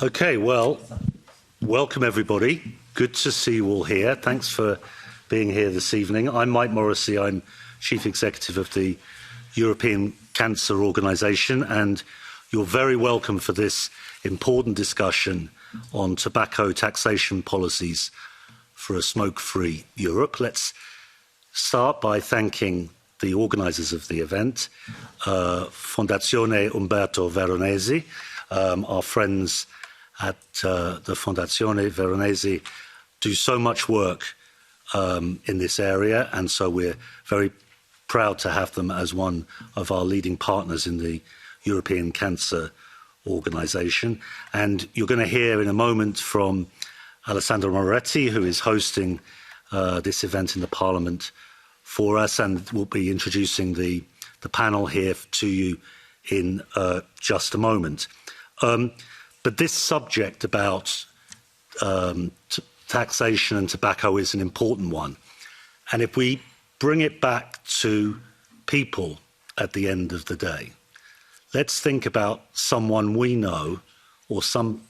Okay, well, welcome everybody. Good to see you all here. Thanks for being here this evening. I'm Mike Morrissey. I'm Chief Executive of the European Cancer Organisation, and you're very welcome for this important discussion on tobacco taxation policies for a smoke-free Europe. Let's start by thanking the organisers of the event, Fondazione Umberto Veronesi, our friends at the Fondazione Veronesi do so much work in this area, and so we're very proud to have them as one of our leading partners in the European Cancer Organisation. And you're going to hear in a moment from Alessandra Moretti, who is hosting this event in the Parliament for us, and will be introducing the panel here to you in just a moment. But this subject about taxation and tobacco is an important one. And if we bring it back to people at the end of the day, let's think about someone we know or some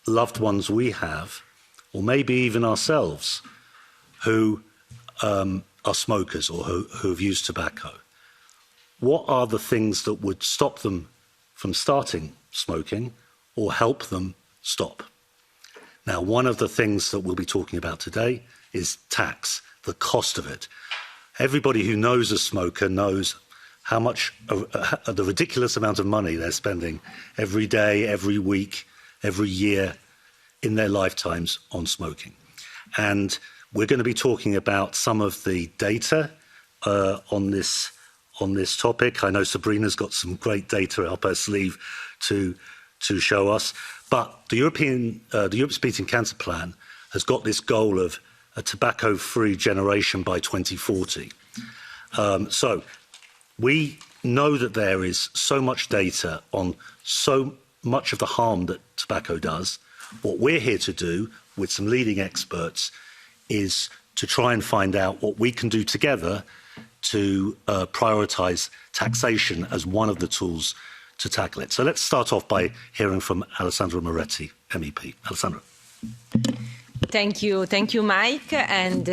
loved ones we have, or maybe even ourselves, who are smokers or who have used tobacco. What are the things that would stop them from starting smoking or help them stop? Now, one of the things that we'll be talking about today is tax, the cost of it. Everybody who knows a smoker knows how much, the ridiculous amount of money they're spending every day, every week, every year in their lifetimes on smoking. And we're going to be talking about some of the data on this topic. I know Sabrina's got some great data up her sleeve to show us. But the Europe's Beating Cancer Plan has got this goal of a tobacco-free generation by 2040. So we know that there is so much data on so much of the harm that tobacco does. What we're here to do with some leading experts is to try and find out what we can do together to prioritise taxation as one of the tools to tackle it. So let's start off by hearing from Alessandra Moretti, MEP. Alessandra. Thank you, Mike, and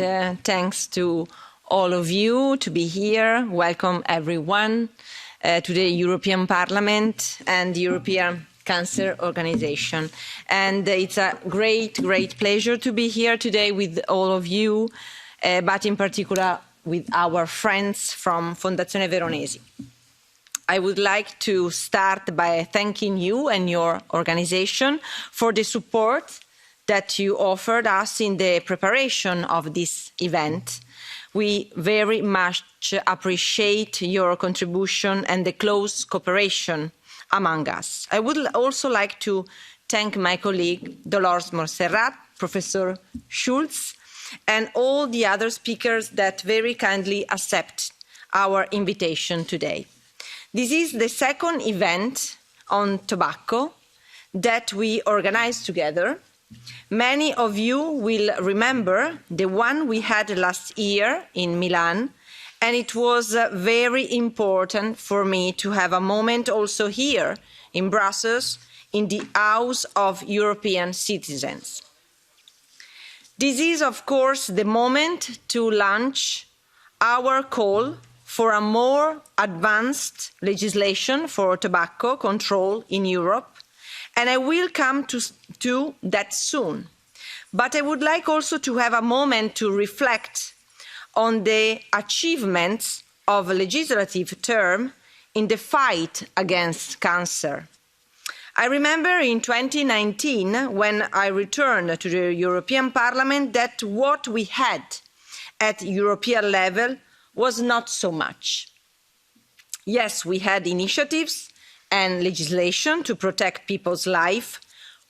thanks to all of you to be here. Welcome everyone to the European Parliament and the European Cancer Organisation. And it's a great pleasure to be here today with all of you, but in particular with our friends from Fondazione Veronesi. I would like to start by thanking you and your organisation for the support that you offered us in the preparation of this event. We very much appreciate your contribution and the close cooperation among us. I would also like to thank my colleague Dolors Montserrat, Professor Schüz, and all the other speakers that very kindly accept our invitation today. This is the second event on tobacco that we organized together. Many of you will remember the one we had last year in Milan, and it was very important for me to have a moment also here in Brussels, in the House of European Citizens. This is, of course, the moment to launch our call for a more advanced legislation for tobacco control in Europe, and I will come to that soon. But I would like also to have a moment to reflect on the achievements of a legislative term in the fight against cancer. I remember in 2019, when I returned to the European Parliament, that what we had at European level was not so much. Yes, we had initiatives and legislation to protect people's life,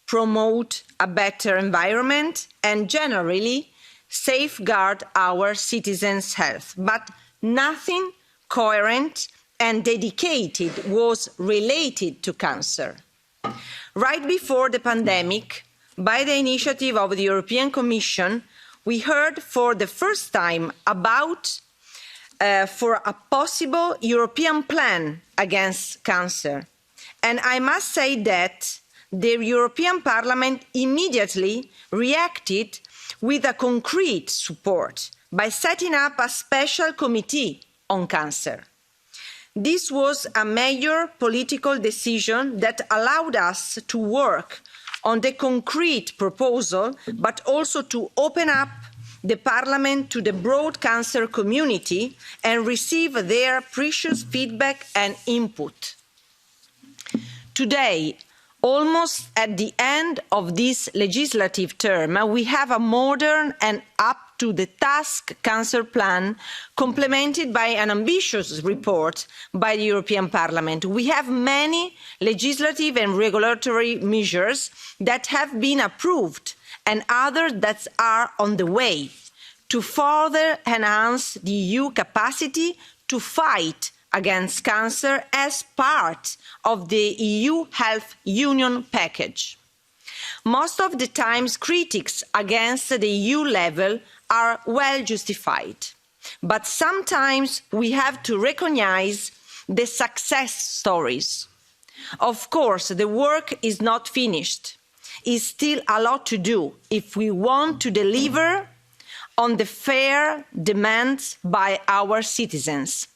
promote a better environment, and generally safeguard our citizens' health. But nothing coherent and dedicated was related to cancer. Right before the pandemic, by the initiative of the European Commission, we heard for the first time about for a possible European plan against cancer. And I must say that the European Parliament immediately reacted with a concrete support by setting up a special committee on cancer. This was a major political decision that allowed us to work on the concrete proposal, but also to open up the Parliament to the broad cancer community and receive their precious feedback and input. Today, almost at the end of this legislative term, we have a modern and up-to-the-task cancer plan complemented by an ambitious report by the European Parliament. We have many legislative and regulatory measures that have been approved and others that are on the way to further enhance the EU capacity to fight against cancer as part of the EU Health Union package. Most of the times, critics against the EU level are well justified, but sometimes we have to recognise the success stories. Of course, the work is not finished. Is still a lot to do if we want to deliver on the fair demands by our citizens.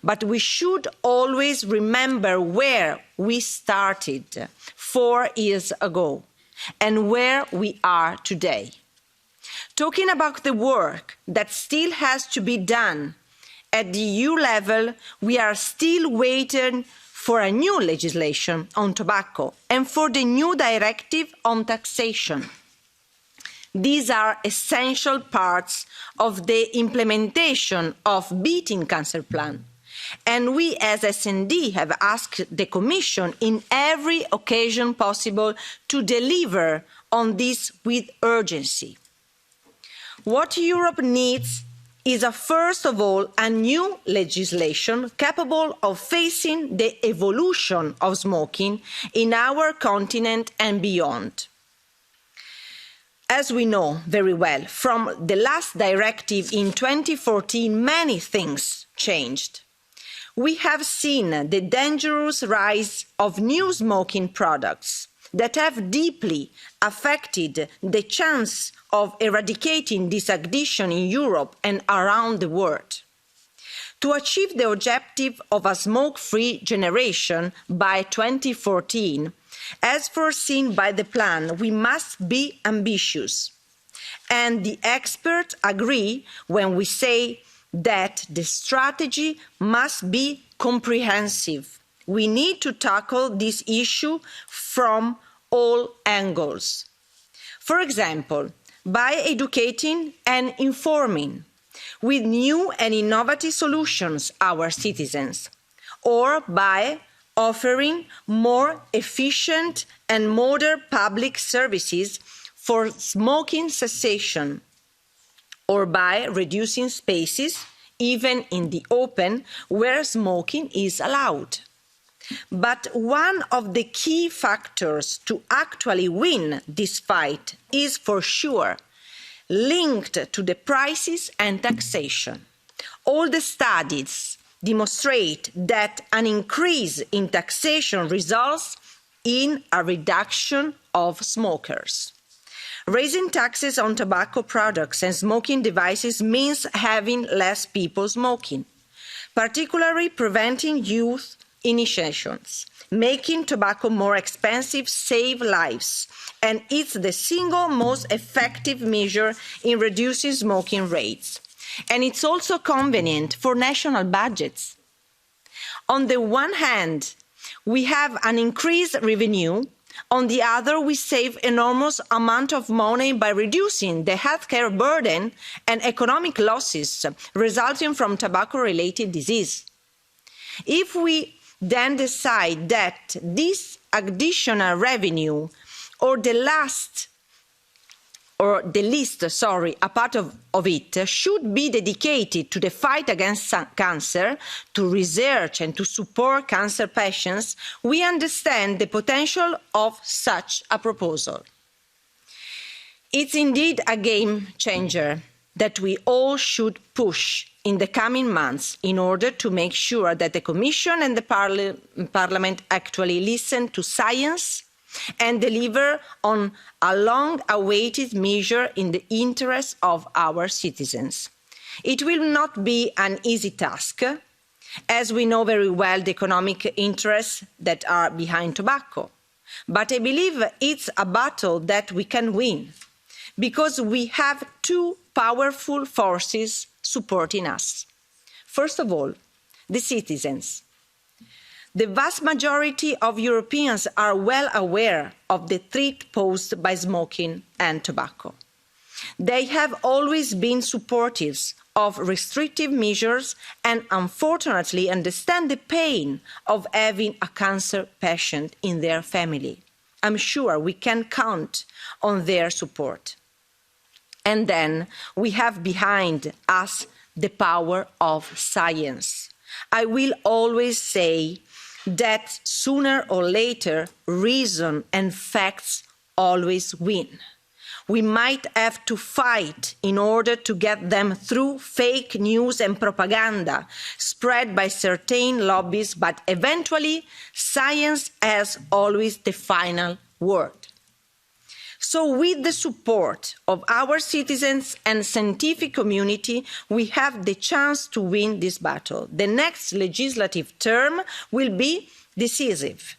But we should always remember where we started 4 years ago and where we are today. Talking about the work that still has to be done at the EU level, we are still waiting for a new legislation on tobacco and for the new directive on taxation. These are essential parts of the implementation of Beating Cancer Plan. And we as S&D have asked the Commission in every occasion possible to deliver on this with urgency. What Europe needs is, first of all, a new legislation capable of facing the evolution of smoking in our continent and beyond. As we know very well, from the last directive in 2014, many things changed. We have seen the dangerous rise of new smoking products that have deeply affected the chance of eradicating this addiction in Europe and around the world. To achieve the objective of a smoke-free generation by 2014, as foreseen by the plan, we must be ambitious. And the experts agree when we say that the strategy must be comprehensive. We need to tackle this issue from all angles. For example, by educating and informing with new and innovative solutions our citizens, or by offering more efficient and modern public services for smoking cessation, or by reducing spaces, even in the open, where smoking is allowed. But one of the key factors to actually win this fight is for sure linked to the prices and taxation. All the studies demonstrate that an increase in taxation results in a reduction of smokers. Raising taxes on tobacco products and smoking devices means having less people smoking, particularly preventing youth initiations. Making tobacco more expensive saves lives, and it's the single most effective measure in reducing smoking rates. And it's also convenient for national budgets. On the one hand, we have an increased revenue. On the other, we save enormous amount of money by reducing the healthcare burden and economic losses resulting from tobacco-related disease. If we then decide that this additional revenue or the least, a part of it should be dedicated to the fight against cancer, to research and to support cancer patients, we understand the potential of such a proposal. It's indeed a game changer that we all should push in the coming months in order to make sure that the Commission and the Parliament actually listen to science and deliver on a long-awaited measure in the interest of our citizens. It will not be an easy task, as we know very well the economic interests that are behind tobacco. But I believe it's a battle that we can win, because we have two powerful forces supporting us. First of all, the citizens. The vast majority of Europeans are well aware of the threat posed by smoking and tobacco. They have always been supportive of restrictive measures and unfortunately understand the pain of having a cancer patient in their family. I'm sure we can count on their support. And then we have behind us the power of science. I will always say that sooner or later, reason and facts always win. We might have to fight in order to get them through fake news and propaganda spread by certain lobbies, but eventually science has always the final word. So with the support of our citizens and scientific community, we have the chance to win this battle. The next legislative term will be decisive.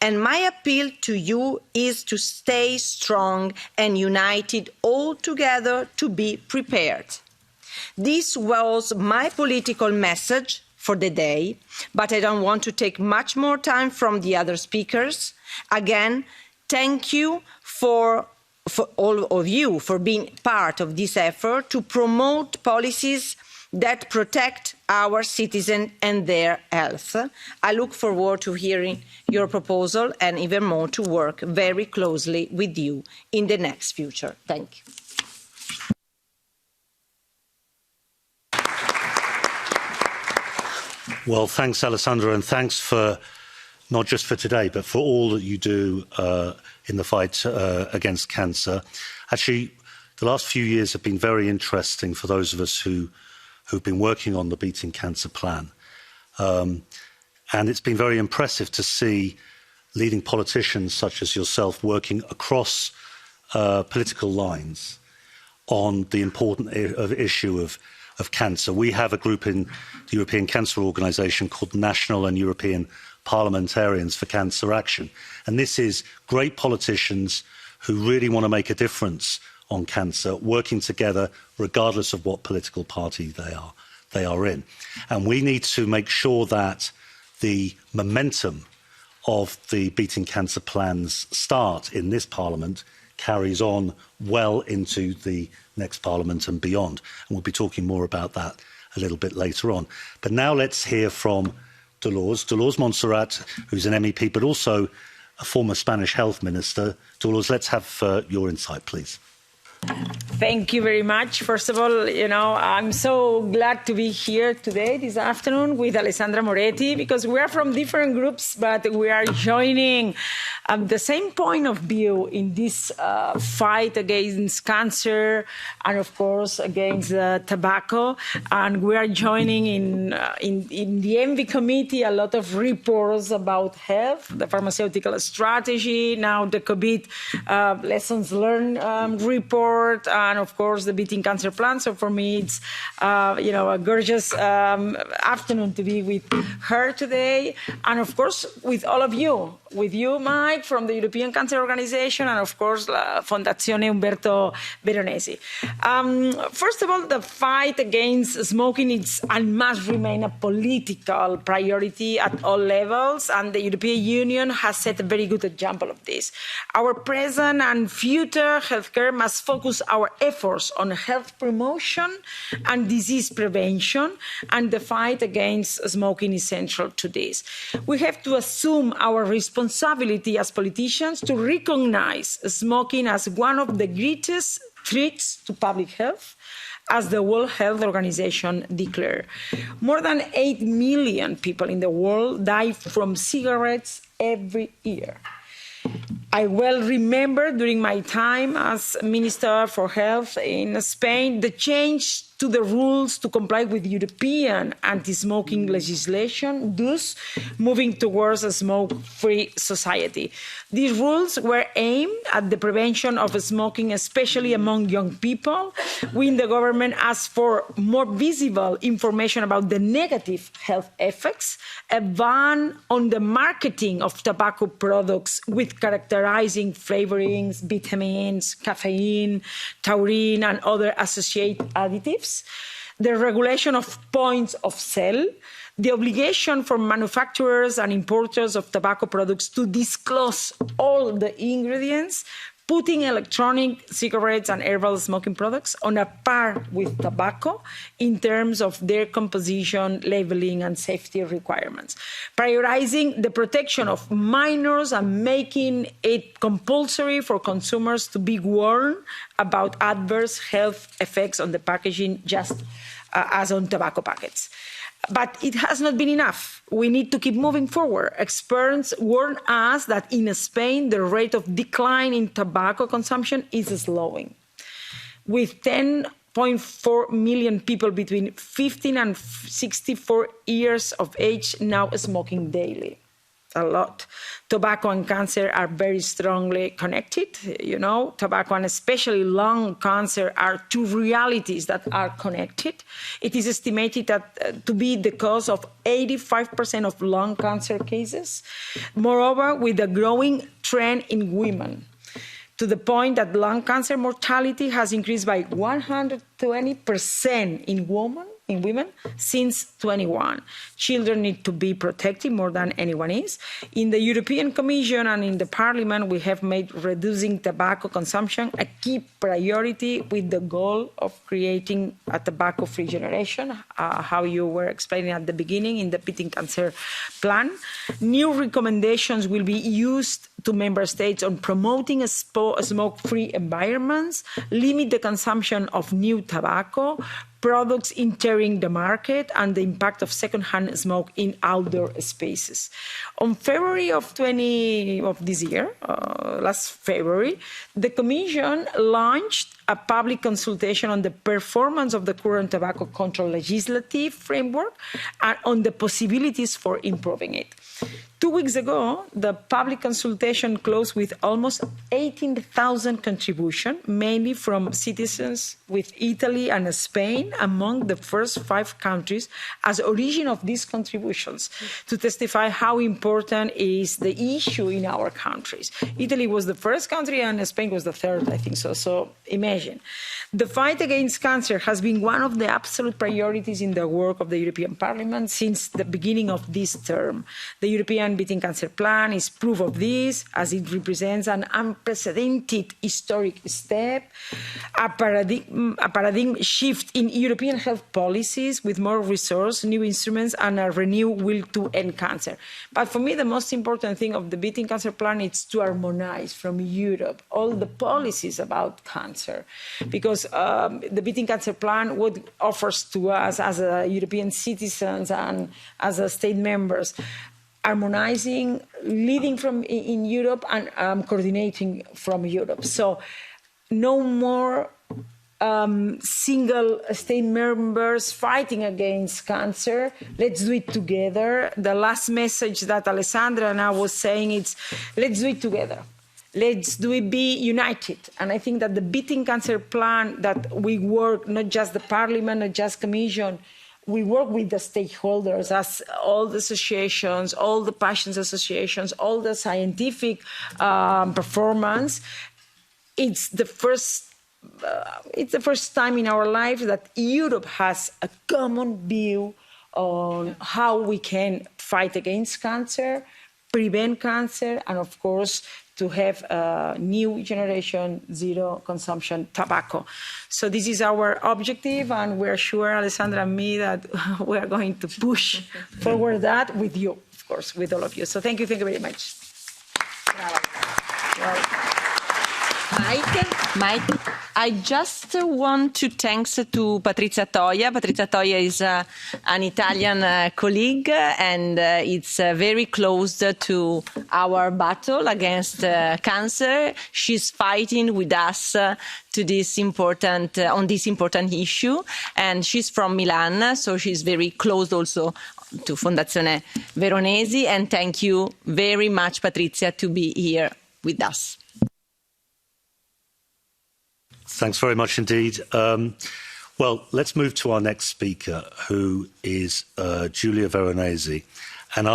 And my appeal to you is to stay strong and united all together to be prepared. This was my political message for the day, but I don't want to take much more time from the other speakers. Again, thank you for all of you for being part of this effort to promote policies that protect our citizens and their health. I look forward to hearing your proposal and even more to work very closely with you in the next future. Thank you. Well, thanks, Alessandra, and thanks for not just for today, but for all that you do in the fight against cancer. Actually, the last few years have been very interesting for those of us who've been working on the Beating Cancer Plan. And it's been very impressive to see leading politicians such as yourself working across political lines on the important issue of cancer. We have a group in the European Cancer Organisation called National and European Parliamentarians for Cancer Action. And this is great politicians who really want to make a difference on cancer, working together regardless of what political party they are in. And we need to make sure that the momentum of the Beating Cancer Plan's start in this Parliament carries on well into the next Parliament and beyond. And we'll be talking more about that a little bit later on. But now let's hear from Dolors Montserrat, who's an MEP, but also a former Spanish health minister. Dolors, let's have your insight, please. Thank you very much. First of all, I'm so glad to be here today, this afternoon, with Alessandra Moretti, because we are from different groups, but we are joining the same point of view in this fight against cancer and, of course, against tobacco. And we are joining in the ENVI committee a lot of reports about health, the pharmaceutical strategy, now the COVID lessons learned report, and of course the Beating Cancer Plan. So for me, it's a gorgeous afternoon to be with her today, and of course with all of you, with you, Mike, from the European Cancer Organization, and of course Fondazione Umberto Veronesi. First of all, the fight against smoking is and must remain a political priority at all levels, and the European Union has set a very good example of this. Our present and future healthcare must focus our efforts on health promotion and disease prevention, and the fight against smoking is central to this. We have to assume our responsibility as politicians to recognize smoking as one of the greatest threats to public health, as the World Health Organization declared. More than 8 million people in the world die from cigarettes every year. I well remember during my time as Minister for Health in Spain, the change to the rules to comply with European anti-smoking legislation, thus moving towards a smoke-free society. These rules were aimed at the prevention of smoking, especially among young people. We in the government asked for more visible information about the negative health effects, a ban on the marketing of tobacco products with characterizing flavorings, vitamins, caffeine, taurine, and other associated additives, the regulation of points of sale, the obligation for manufacturers and importers of tobacco products to disclose all the ingredients, putting electronic cigarettes and herbal smoking products on a par with tobacco in terms of their composition, labeling, and safety requirements, prioritizing the protection of minors and making it compulsory for consumers to be warned about adverse health effects on the packaging, just as on tobacco packets. But it has not been enough. We need to keep moving forward. Experts warn us that in Spain, the rate of decline in tobacco consumption is slowing, with 10.4 million people between 15 and 64 years of age now smoking daily. A lot. Tobacco and cancer are very strongly connected. You know, tobacco and especially lung cancer are two realities that are connected. It is estimated that to be the cause of 85% of lung cancer cases. Moreover, with a growing trend in women, to the point that lung cancer mortality has increased by 120% in women since 21. Children need to be protected more than anyone is. In the European Commission and in the Parliament, we have made reducing tobacco consumption a key priority with the goal of creating a tobacco-free generation, how you were explaining at the beginning in the Beating Cancer Plan. New recommendations will be used to member states on promoting smoke-free environments, limit the consumption of new tobacco products entering the market, and the impact of secondhand smoke in outdoor spaces. On February of this year, last February, the Commission launched a public consultation on the performance of the current tobacco control legislative framework and on the possibilities for improving it. 2 weeks ago, the public consultation closed with almost 18,000 contributions, mainly from citizens with Italy and Spain among the first 5 countries as origin of these contributions, to testify how important is the issue in our countries. Italy was the first country and Spain was the third, I think so. So imagine. The fight against cancer has been one of the absolute priorities in the work of the European Parliament since the beginning of this term. The European Beating Cancer Plan is proof of this, as it represents an unprecedented historic step, a paradigm shift in European health policies with more resources, new instruments, and a renewed will to end cancer. But for me, the most important thing of the Beating Cancer Plan is to harmonize from Europe all the policies about cancer, because the Beating Cancer Plan, what offers to us as European citizens and as state members, harmonizing, leading from in Europe and coordinating from Europe. So no more single state members fighting against cancer. Let's do it together. The last message that Alessandra now was saying is, let's do it together. Let's do it, be united. And I think that the Beating Cancer Plan, that we work, not just the Parliament, not just Commission, we work with the stakeholders, as all the associations, all the patients associations, all the scientific performance. It's the first time in our lives that Europe has a common view on how we can fight against cancer, prevent cancer, and of course, to have a new generation zero consumption tobacco. So this is our objective, and we're sure, Alessandra and me, that we're going to push forward that with you, of course, with all of you. So thank you very much. Mike, I just want to thanks to Patrizia Toia. Patrizia Toia is an Italian colleague, and it's very close to our battle against cancer. She's fighting with us to this important on this important issue, and she's from Milan, so she's very close also to Fondazione Veronesi. And thank you very much, Patrizia, to be here with us. Thanks very much indeed. Well, let's move to our next speaker, who is Giulia Veronesi. And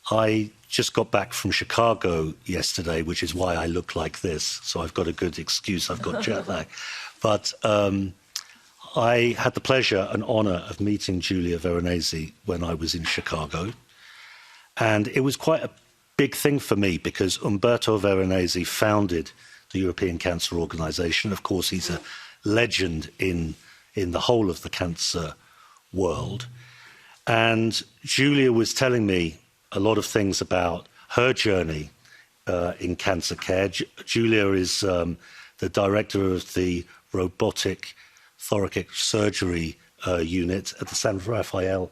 I just got back from Chicago yesterday, which is why I look like this. So I've got a good excuse. I've got jet lag. But I had the pleasure and honour of meeting Giulia Veronesi when I was in Chicago. And it was quite a big thing for me because Umberto Veronesi founded the European Cancer Organization. Of course, he's a legend in the whole of the cancer world. And Giulia was telling me a lot of things about her journey in cancer care. Giulia is the director of the robotic thoracic surgery unit at the San Raffaele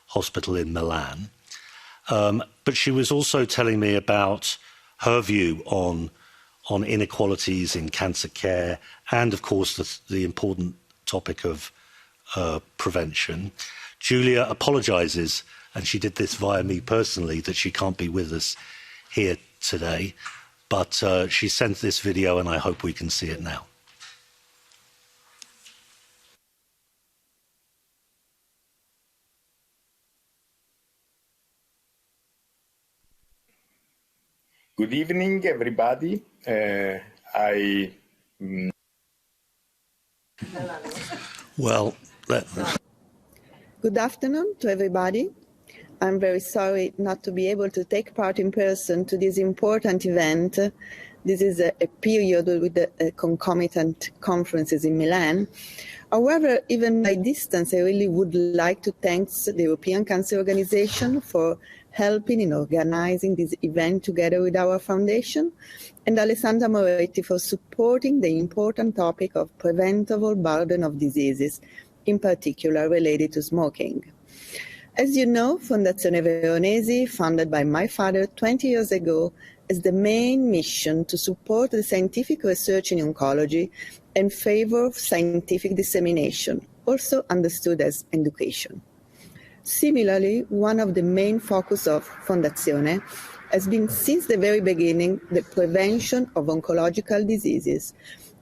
Hospital in Milan. But she was also telling me about her view on inequalities in cancer care and, of course, the important topic of prevention. Giulia apologises, and she did this via me personally, that she can't be with us here today, but she sent this video and I hope we can see it now. Good evening, everybody. Well, good afternoon to everybody. I'm very sorry not to be able to take part in person to this important event. This is a period with the concomitant conferences in Milan. However, even by distance, I really would like to thank the European Cancer Organization for helping in organizing this event together with our foundation, and Alessandra Moretti for supporting the important topic of preventable burden of diseases, in particular related to smoking. As you know, Fondazione Veronesi, founded by my father 20 years ago, has the main mission to support the scientific research in oncology and favor scientific dissemination, also understood as education. Similarly, one of the main focus of Fondazione has been since the very beginning the prevention of oncological diseases.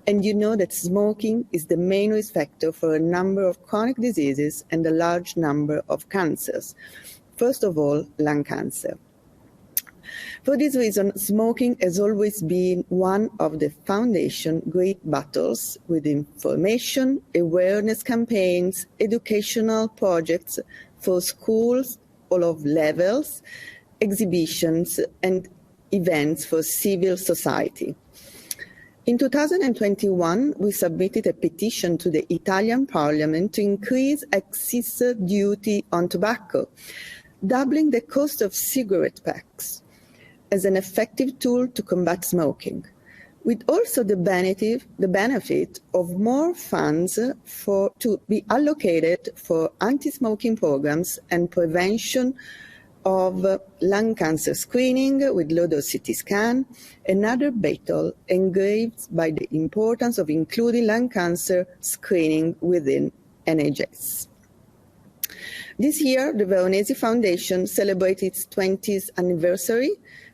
And you know that smoking is the main risk factor for a number of chronic diseases and a large number of cancers. First of all, lung cancer. For this reason, smoking has always been one of the foundation great battles with information, awareness campaigns, educational projects for schools all of levels, exhibitions and events for civil society. In 2021, we submitted a petition to the Italian Parliament to increase excise duty on tobacco, doubling the cost of cigarette packs as an effective tool to combat smoking, with also the benefit of more funds to be allocated for anti-smoking programs and prevention of lung cancer screening with low-dose CT scan, another battle engraved by the importance of including lung cancer screening within NHS. This year, the Veronesi Foundation celebrates its 20th anniversary,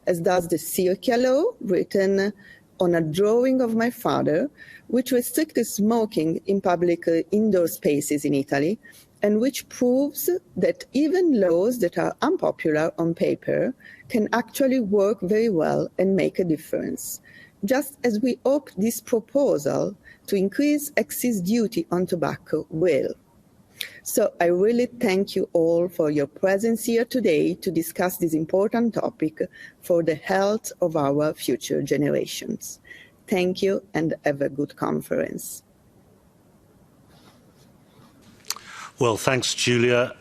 as does the Circa law, written on a drawing of my father, which restricted smoking in public indoor spaces in Italy, and which proves that even laws that are unpopular on paper can actually work very well and make a difference, just as we hope this proposal to increase excise duty on tobacco will. So I really thank you all for your presence here today to discuss this important topic for the health of our future generations. Thank you and have a good conference. Well, thanks, Giulia,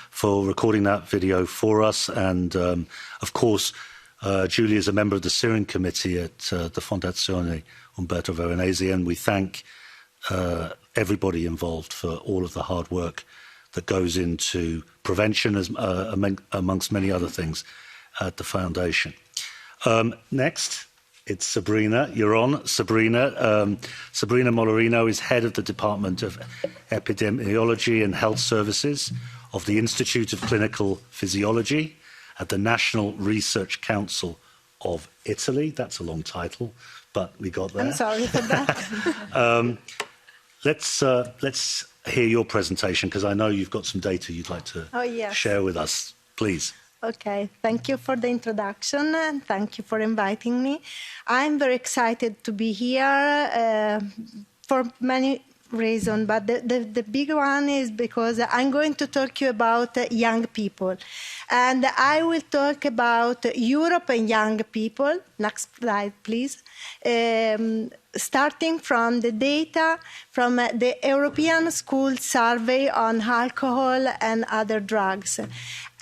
for recording that video for us. And of course, Giulia is a member of the steering committee at the Fondazione Umberto Veronesi, and we thank everybody involved for all of the hard work that goes into prevention, amongst many other things, at the foundation. Next, it's Sabrina. You're on, Sabrina. Sabrina Molinaro is head of the Department of Epidemiology and Health Services of the Institute of Clinical Physiology at the National Research Council of Italy. That's a long title, but we got there. I'm sorry for that. Let's hear your presentation, because I know you've got some data you'd like to share with us. Please. Okay, thank you for the introduction and thank you for inviting me. I'm very excited to be here for many reasons, but the big one is because I'm going to talk to you about young people. And I will talk about Europe and young people. Next slide, please. Starting from the data from the European School Survey on Alcohol and Other Drugs.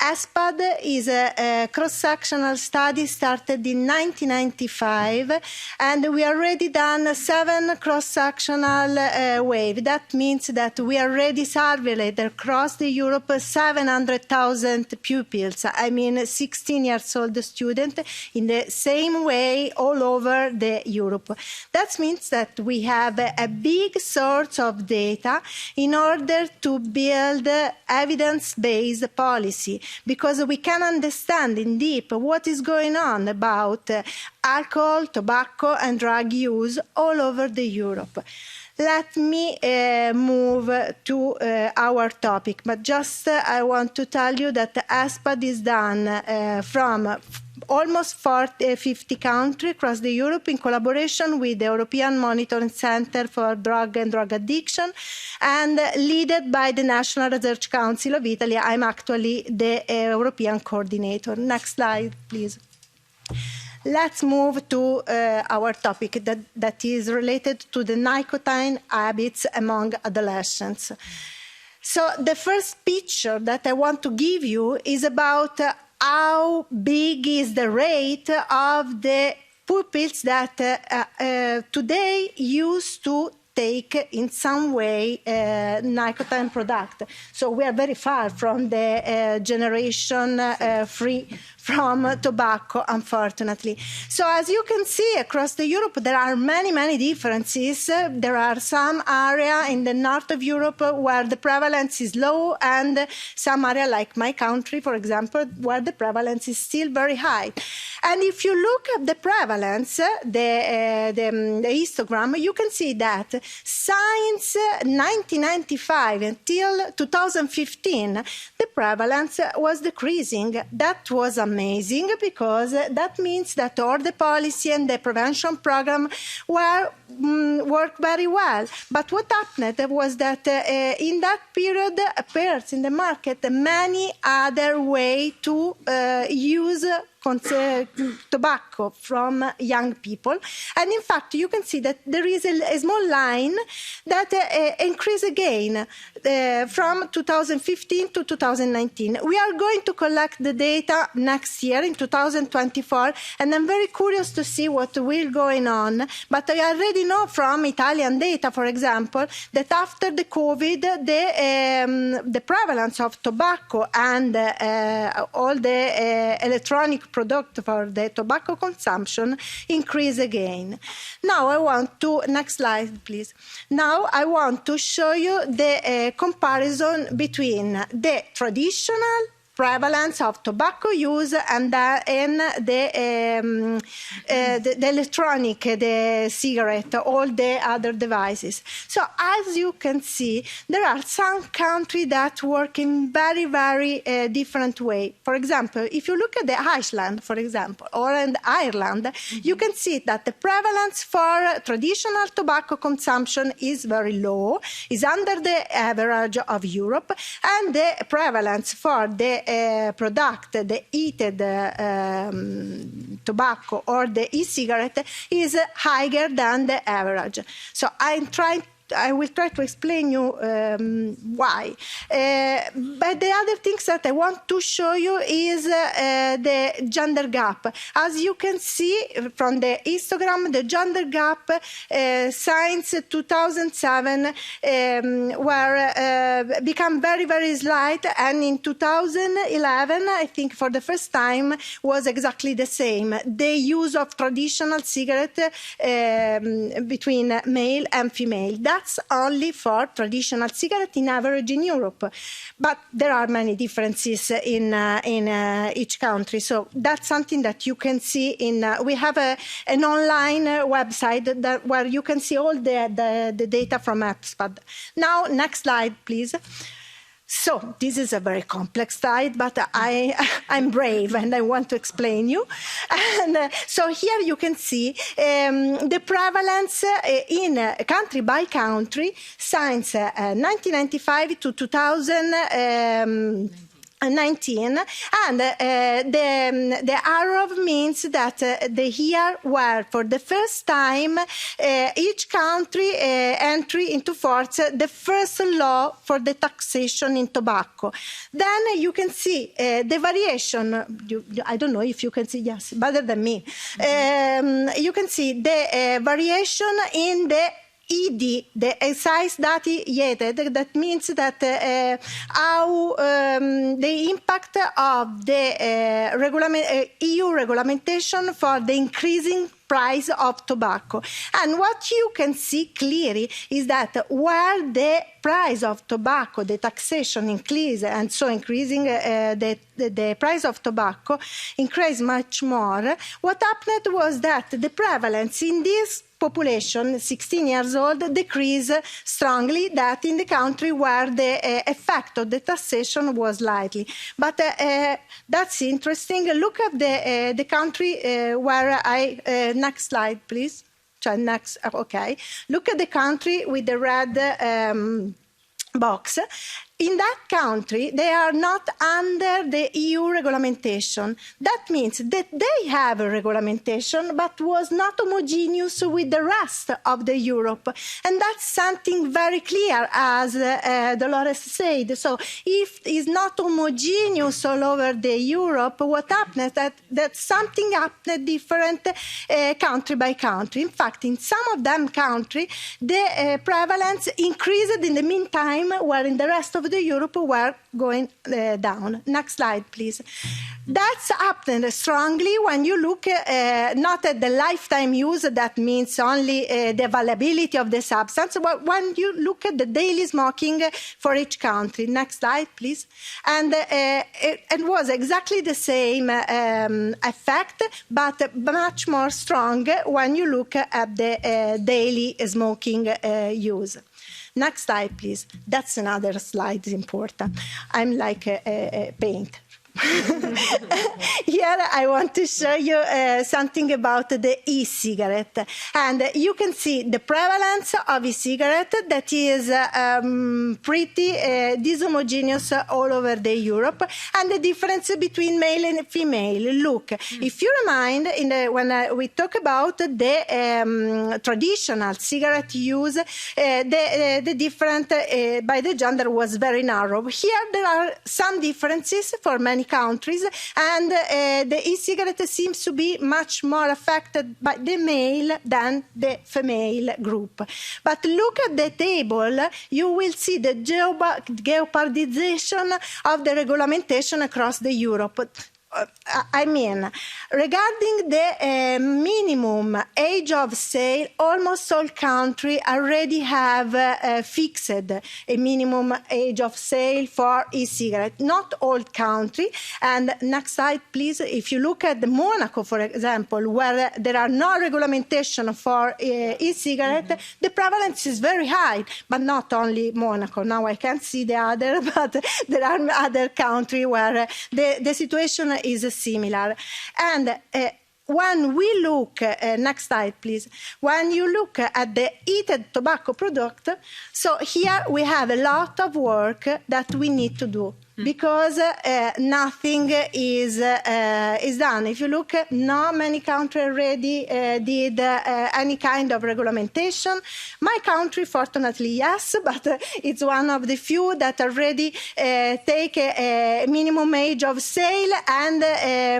ESPAD is a cross-sectional study started in 1995, and we already done 7 cross-sectional waves. That means that we already surveyed across the Europe 700,000 pupils, I mean 16 years old students, in the same way all over the Europe. That means that we have a big source of data in order to build evidence-based policy, because we can understand in deep what is going on about alcohol, tobacco, and drug use all over the Europe. Let me move to our topic, but just I want to tell you that the ESPAD is done from almost 50 countries across the Europe in collaboration with the European Monitoring Center for Drug and Drug Addiction and led by the National Research Council of Italy. I'm actually the European coordinator. Next slide, please. Let's move to our topic that is related to the nicotine habits among adolescents. So the first picture that I want to give you is about how big is the rate of the pupils that today used to take in some way nicotine product. So we are very far from the generation free from tobacco, unfortunately. So as you can see, across the Europe, there are many, many differences. There are some areas in the north of Europe where the prevalence is low, and some area like my country, for example, where the prevalence is still very high. And if you look at the prevalence, the histogram, you can see that since 1995 until 2015, the prevalence was decreasing. That was amazing, because that means that all the policy and the prevention program worked very well. But what happened was that in that period appears in the market many other ways to use tobacco from young people. And in fact, you can see that there is a small line that increased again from 2015 to 2019. We are going to collect the data next year in 2024, and I'm very curious to see what will going on. But I already know from Italian data, for example, that after the COVID, the prevalence of tobacco and all the electronic product for the tobacco consumption increase again. Now I want to, next slide please. Now I want to show you the comparison between the traditional prevalence of tobacco use and the electronic, the cigarette, all the other devices. So as you can see, there are some countries that work in very, very different way. For example, if you look at the Iceland, for example, or in Ireland, you can see that the prevalence for traditional tobacco consumption is very low, is under the average of Europe, and the prevalence for the product, the heated tobacco or the e-cigarette is higher than the average. So I'm trying I will try to explain you why. But the other things that I want to show you is the gender gap. As you can see from the histogram, the gender gap since 2007 become very, very slight, and in 2011, I think for the first time, was exactly the same. The use of traditional cigarette between male and female. That's only for traditional cigarette in average in Europe. But there are many differences in each country. So that's something that you can see in, we have an online website where you can see all the data from EPSPAD. Now, next slide, please. So this is a very complex slide, but I'm brave and I want to explain you. And so here you can see the prevalence in country by country since 1995 to 2019, and the arrow means that the year where for the first time each country entry into force the first law for the taxation in tobacco. Then you can see the variation. I don't know if you can see, yes, better than me. You can see the variation in the ED, the excise duty added. That means that how the impact of the EU regulation for the increasing price of tobacco. And what you can see clearly is that where the price of tobacco, the taxation increase, and so increasing the price of tobacco increased much more, what happened was that the prevalence in this population, 16 years old, decreased strongly, that in the country where the effect of the taxation was likely. But that's interesting. Look at the country where next slide, please. Next, okay. Look at the country with the red box. In that country, they are not under the EU regulation. That means that they have a regulation, but was not homogeneous with the rest of the Europe. And that's something very clear, as Dolores said. So if it's not homogeneous all over the Europe, what happens that something happened different country by country. In fact, in some of them countries, the prevalence increased in the meantime, where in the rest of the Europe were going down. Next slide, please. That's happened strongly when you look not at the lifetime use, that means only the availability of the substance, but when you look at the daily smoking for each country. Next slide, please. And it was exactly the same effect, but much more strong when you look at the daily smoking use. Next slide, please. That's another slide important. I'm like a painter. Here I want to show you something about the e-cigarette. And you can see the prevalence of e-cigarette that is pretty dishomogeneous all over the Europe, and the difference between male and female. Look, if you remind, when we talk about the traditional cigarette use, the difference by the gender was very narrow. Here there are some differences for many countries, and the e-cigarette seems to be much more affected by the male than the female group. But look at the table, you will see the geopardization of the regulation across the Europe. I mean, regarding the minimum age of sale, almost all countries already have fixed a minimum age of sale for e-cigarette. Not all countries. And next slide, please. If you look at Monaco, for example, where there are no regulation for e-cigarette, the prevalence is very high. But not only Monaco. Now I can't see the other, but there are other countries where the situation is similar. And when we look, next slide please, when you look at the heated tobacco product, so here we have a lot of work that we need to do. because nothing is done. If you look, not many countries already did any kind of regulation. My country, fortunately, yes, but it's one of the few that already take a minimum age of sale and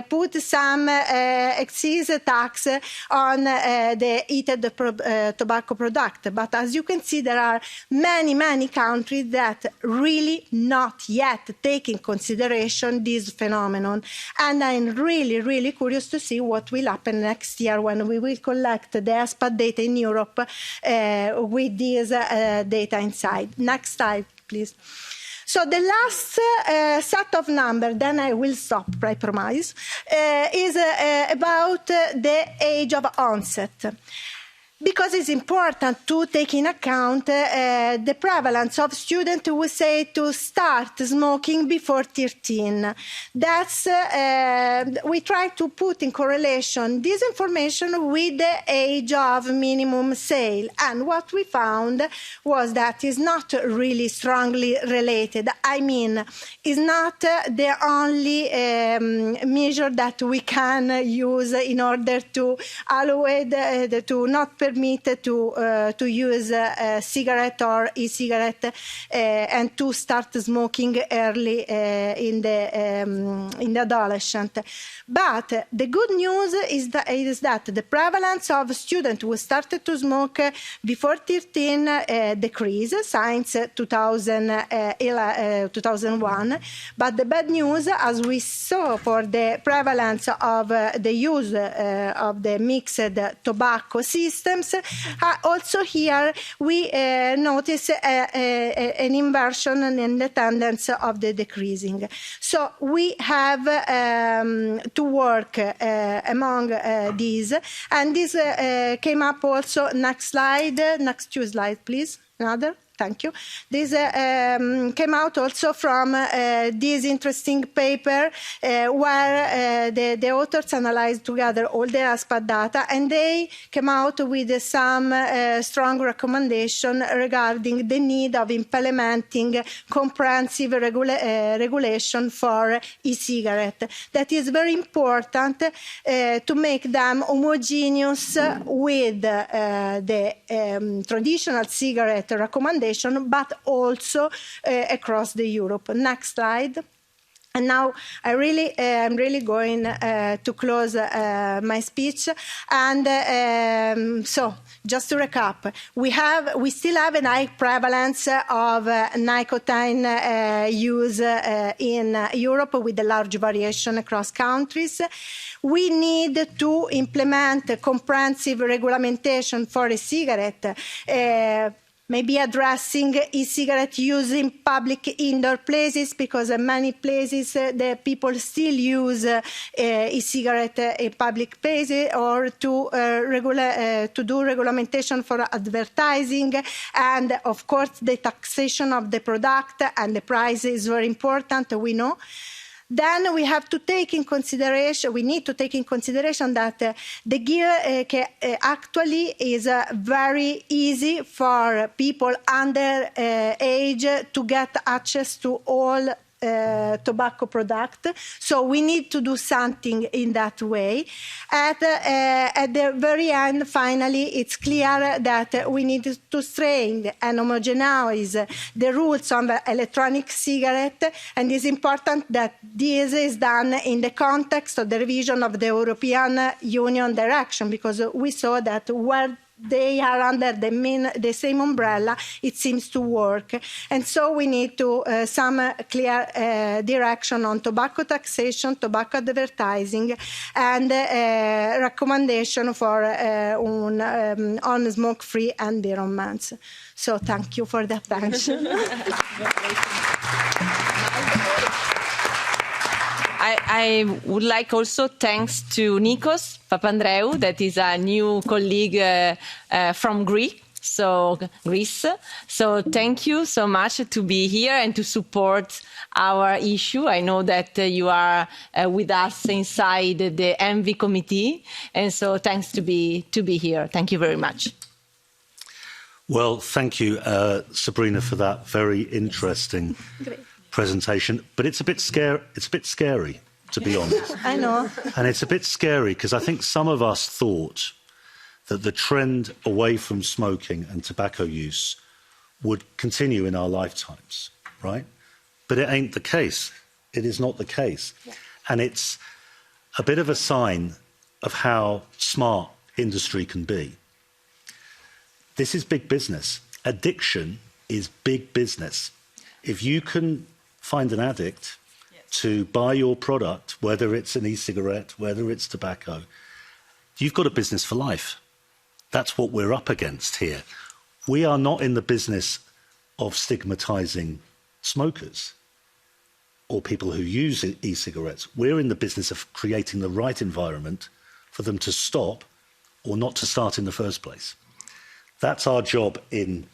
put some excise tax on the heated tobacco product. But as you can see, there are many countries that really not yet take in consideration this phenomenon. And I'm really curious to see what will happen next year when we will collect the ESPAD data in Europe with this data inside. Next slide, please. So the last set of numbers, then I will stop, I promise, is about the age of onset. Because it's important to take in account the prevalence of students who say to start smoking before 13. That's, we try to put in correlation this information with the age of minimum sale. And what we found was that it's not really strongly related. I mean, it's not the only measure that we can use in order to avoid, to not permit to use cigarette or e-cigarette and to start smoking early in the adolescent. But the good news is that the prevalence of students who started to smoke before 13 decreased since 2001. But the bad news, as we saw for the prevalence of the use of the mixed tobacco systems, also here we notice an inversion in the tendency of the decreasing. So we have to work among these, and this came up also. Next slide, next two slides, please. Another. Thank you. This came out also from this interesting paper where the authors analyzed together all the ESPAD data, and they came out with some strong recommendation regarding the need of implementing comprehensive regulation for e-cigarette. That is very important to make them homogeneous with the traditional cigarette recommendation, but also across the Europe. Next slide. And now I'm really going to close my speech. And so, just to recap, we still have a high prevalence of nicotine use in Europe, with a large variation across countries. We need to implement a comprehensive regulation for e-cigarette, maybe addressing e-cigarette use in public indoor places, because in many places the people still use e-cigarette in public places, or to do regulation for advertising, and of course the taxation of the product and the price is very important, we know. Then we have to take in consideration, we need to take in consideration that the gear actually is very easy for people under age to get access to all tobacco product. So we need to do something in that way. At the very end, finally, it's clear that we need to strengthen and homogenize the rules on the electronic cigarette, and it's important that this is done in the context of the revision of the European Union direction, because we saw that where they are under the same umbrella, it seems to work. And so we need to some clear direction on tobacco taxation, tobacco advertising, and recommendation for on smoke-free environments. So thank you for the attention. I would like also thanks to Nikos Papandreou, that is a new colleague from Greece. So thank you so much to be here and to support our issue. I know that you are with us inside the ENVI committee, and so thanks to be here. Thank you very much. Well, thank you, Sabrina, for that very interesting presentation, but it's a bit scary, to be honest. I know. And it's a bit scary because I think some of us thought that the trend away from smoking and tobacco use would continue in our lifetimes, right? But it ain't the case. It is not the case. Yeah. And it's a bit of a sign of how smart industry can be. This is big business. Addiction is big business. If you can find an addict to buy your product, whether it's an e-cigarette, whether it's tobacco, you've got a business for life. That's what we're up against here. We are not in the business of stigmatizing smokers or people who use e-cigarettes. We're in the business of creating the right environment for them to stop or not to start in the first place. That's our job, in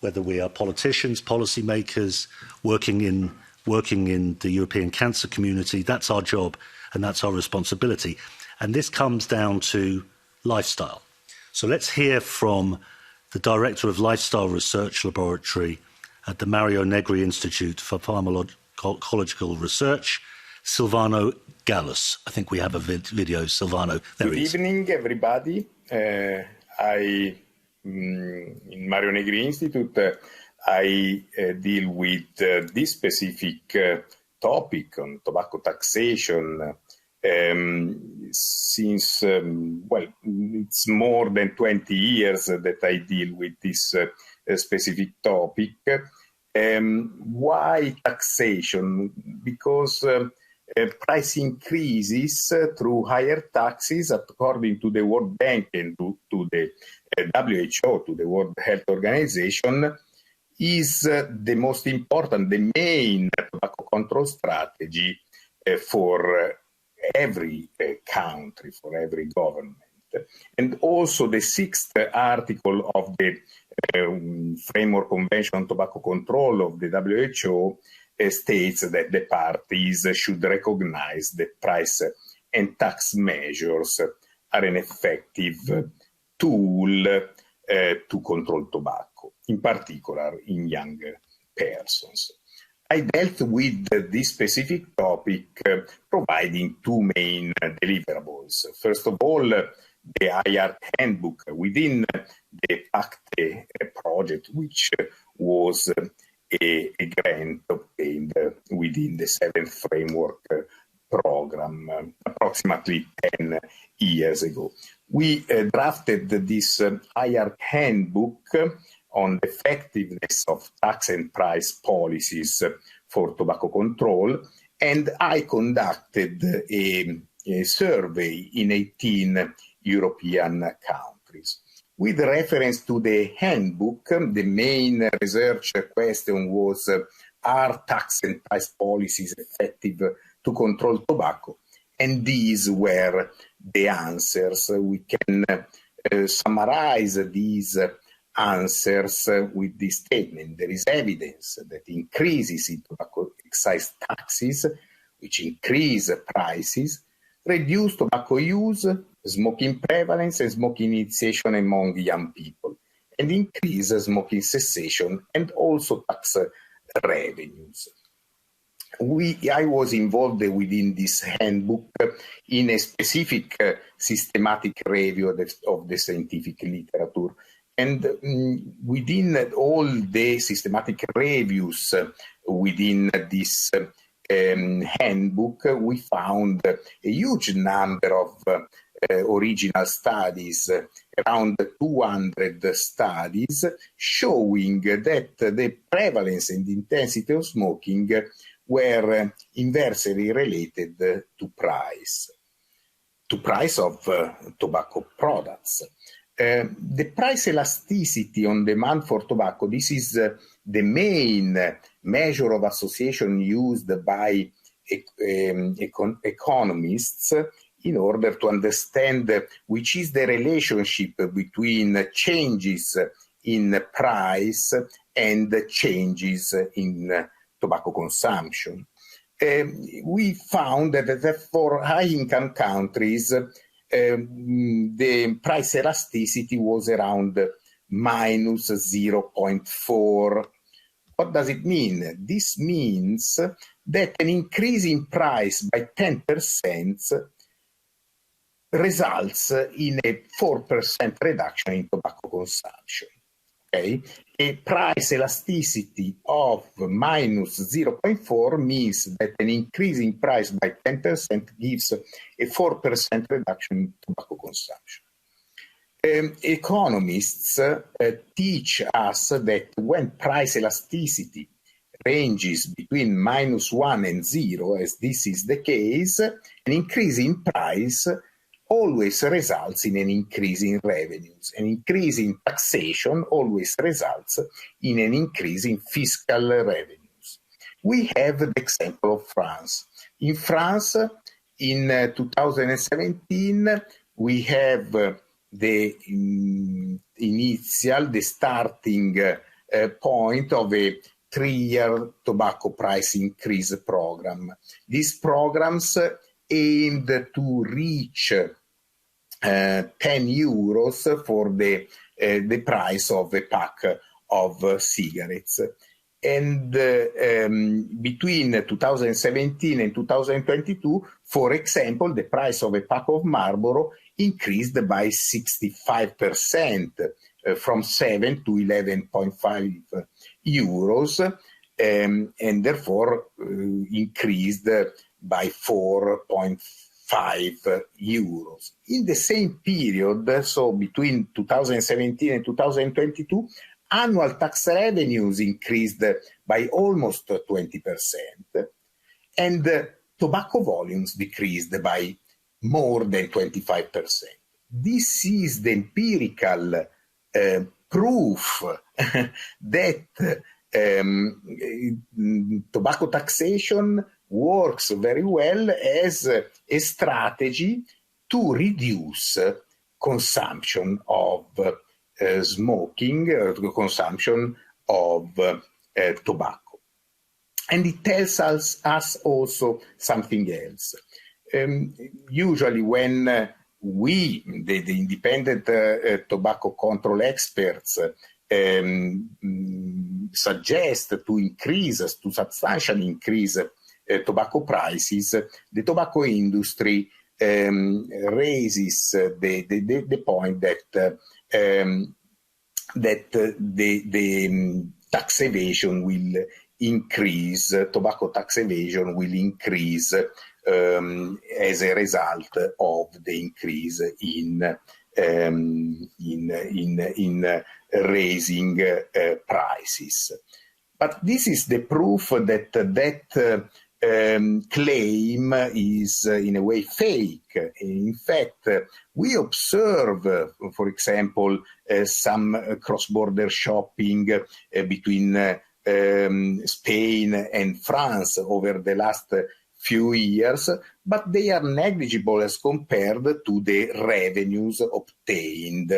whether we are politicians, policymakers, working in the European cancer community. That's our job and that's our responsibility. And this comes down to lifestyle. So let's hear from the Director of Lifestyle Research Laboratory at the Mario Negri Institute for Pharmacological Research, Silvano Gallus. I think we have a video. Silvano, there he is. Good evening, everybody. In Mario Negri Institute, I deal with this specific topic on tobacco taxation since, well, it's more than 20 years that I deal with this specific topic. Why taxation? Because price increases through higher taxes, according to the World Bank and to the WHO, to the World Health Organization, is the most important, the main tobacco control strategy for every country, for every government. And also the 6th article of the Framework Convention on Tobacco Control of the WHO states that the parties should recognize that price and tax measures are an effective tool to control tobacco, in particular in young persons. I dealt with this specific topic providing two main deliverables. First of all, the IR handbook within the PACTE project, which was a grant obtained within the 7th framework program approximately 10 years ago. We drafted this IR handbook on the effectiveness of tax and price policies for tobacco control, and I conducted a survey in 18 European countries. With reference to the handbook, the main research question was, are tax and price policies effective to control tobacco? And these were the answers. We can summarize these answers with this statement. There is evidence that increases in tobacco excise taxes, which increase prices, reduce tobacco use, smoking prevalence and smoking initiation among young people, and increase smoking cessation and also tax revenues. I was involved within this handbook in a specific systematic review of the scientific literature. And within all the systematic reviews within this handbook, we found a huge number of original studies, around 200 studies, showing that the prevalence and intensity of smoking were inversely related to price of tobacco products. The price elasticity on demand for tobacco, this is the main measure of association used by economists in order to understand which is the relationship between changes in price and changes in tobacco consumption. We found that for high-income countries, the price elasticity was around minus 0.4. What does it mean? This means that an increase in price by 10% results in a 4% reduction in tobacco consumption. Okay? A price elasticity of minus 0.4 means that an increase in price by 10% gives a 4% reduction in tobacco consumption. Economists teach us that when price elasticity ranges between -1 and 0, as this is the case, an increase in price always results in an increase in revenues. An increase in taxation always results in an increase in fiscal revenues. We have the example of France. In France, in 2017, we have the starting point of a 3-year tobacco price increase program. These programs aimed to reach 10 euros for the price of a pack of cigarettes. And between 2017 and 2022, for example, the price of a pack of Marlboro increased by 65%, from 7 to 11.5 euros, and therefore increased by 4.5 euros. In the same period, so between 2017 and 2022, annual tax revenues increased by almost 20%, and tobacco volumes decreased by more than 25%. This is the empirical proof that tobacco taxation works very well as a strategy to reduce consumption of smoking, consumption of tobacco. And it tells us also something else. Usually when we, the independent tobacco control experts, suggest to substantially increase tobacco prices, the tobacco industry raises the point that the tax evasion will increase, tobacco tax evasion will increase as a result of the increase in raising prices. But this is the proof that claim is in a way fake. In fact, we observe, for example, some cross-border shopping between Spain and France over the last few years, but they are negligible as compared to the revenues obtained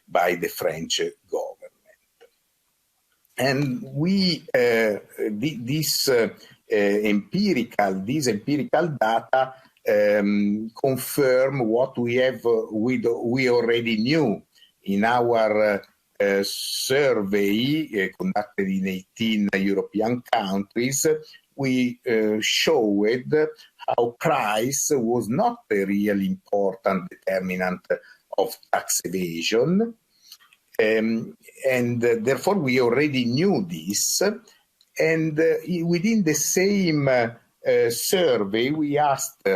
by the French government. And these empirical data confirm what we already knew in our survey conducted in 18 European countries. We showed how price was not a really important determinant of tax evasion, and therefore we already knew this. And within the same survey, we asked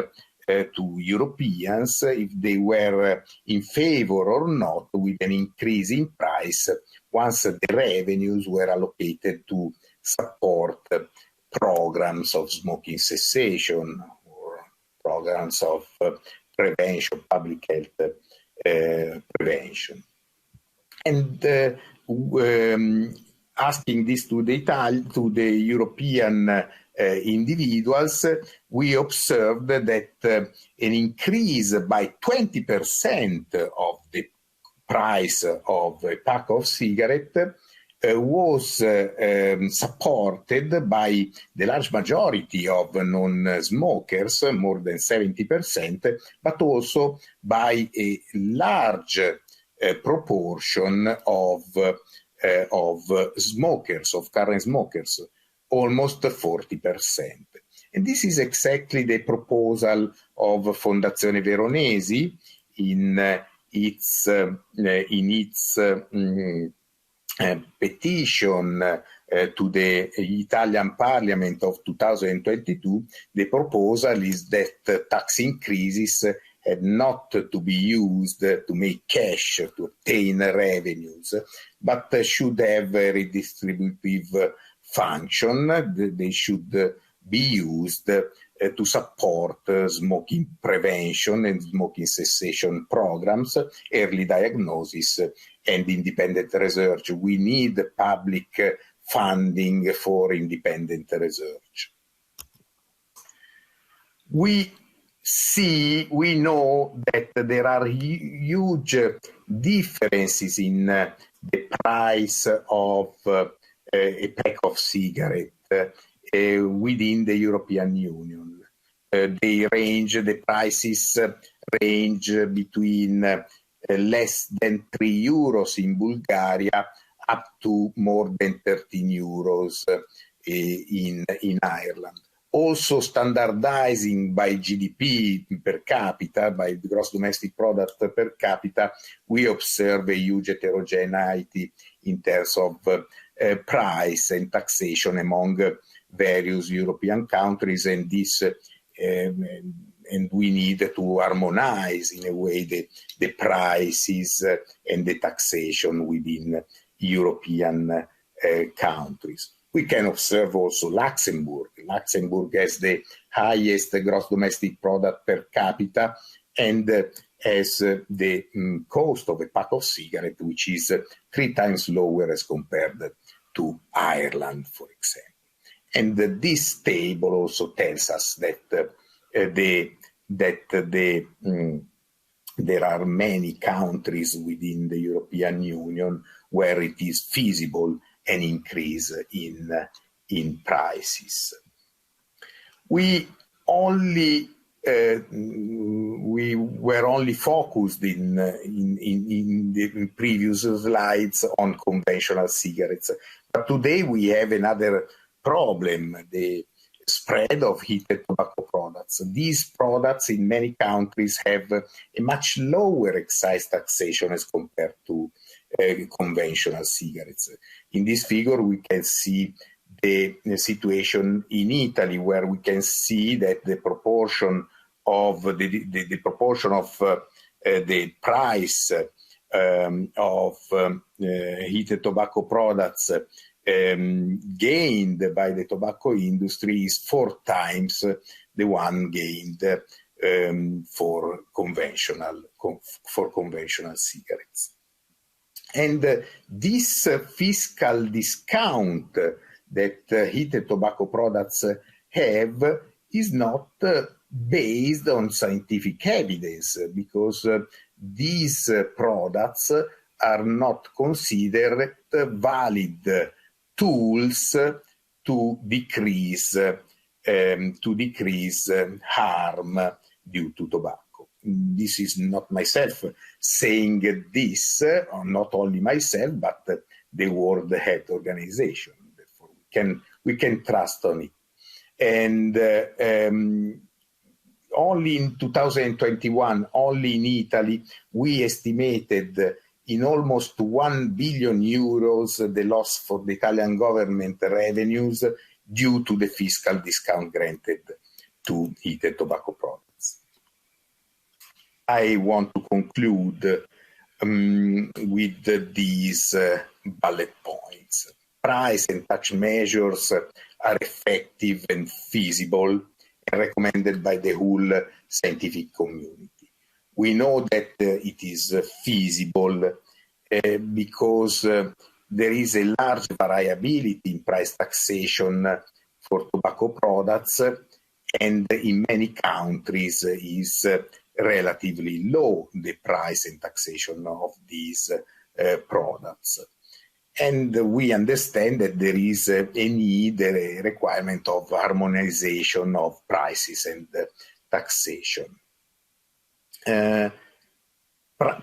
to Europeans if they were in favor or not with an increase in price once the revenues were allocated to support programs of smoking cessation or programs of prevention, public health prevention. And asking this to the European individuals, we observed that an increase by 20% of the price of a pack of cigarettes was supported by the large majority of non-smokers, more than 70%, but also by a large proportion of of smokers, of current smokers, almost 40%. And this is exactly the proposal of Fondazione Veronesi in its petition to the Italian Parliament of 2022. The proposal is that tax increases had not to be used to make cash, to obtain revenues, but should have a redistributive function. They should be used to support smoking prevention and smoking cessation programs, early diagnosis, and independent research. We need public funding for independent research. We know that there are huge differences in the price of a pack of cigarettes within the European Union. The prices range between less than 3 euros in Bulgaria up to more than 13 euros in Ireland. Also standardizing by GDP per capita, by the gross domestic product per capita, we observe a huge heterogeneity in terms of price and taxation among various European countries, and this and we need to harmonize in a way the prices and the taxation within European countries. We can observe also Luxembourg. Luxembourg has the highest gross domestic product per capita and has the cost of a pack of cigarettes, which is 3 times lower as compared to Ireland, for example. And this table also tells us that there are many countries within the European Union where it is feasible an increase in prices. We were only focused in the previous slides on conventional cigarettes, but today we have another problem: the spread of heated tobacco products. These products in many countries have a much lower excise taxation as compared to conventional cigarettes. In this figure, we can see the situation in Italy, where we can see that the proportion of the price of heated tobacco products gained by the tobacco industry is 4 times the one gained for conventional cigarettes. And this fiscal discount that heated tobacco products have is not based on scientific evidence, because these products are not considered valid tools to decrease harm due to tobacco. This is not myself saying this, or not only myself, but the World Health Organization. Therefore, we can trust on it. And only in 2021, only in Italy, we estimated in almost 1 billion euros the loss for the Italian government revenues due to the fiscal discount granted to heated tobacco products. I want to conclude with these bullet points. Price and tax measures are effective and feasible and recommended by the whole scientific community. We know that it is feasible because there is a large variability in price taxation for tobacco products, and in many countries is relatively low, the price and taxation of these products. And we understand that there is a need, a requirement of harmonization of prices and taxation.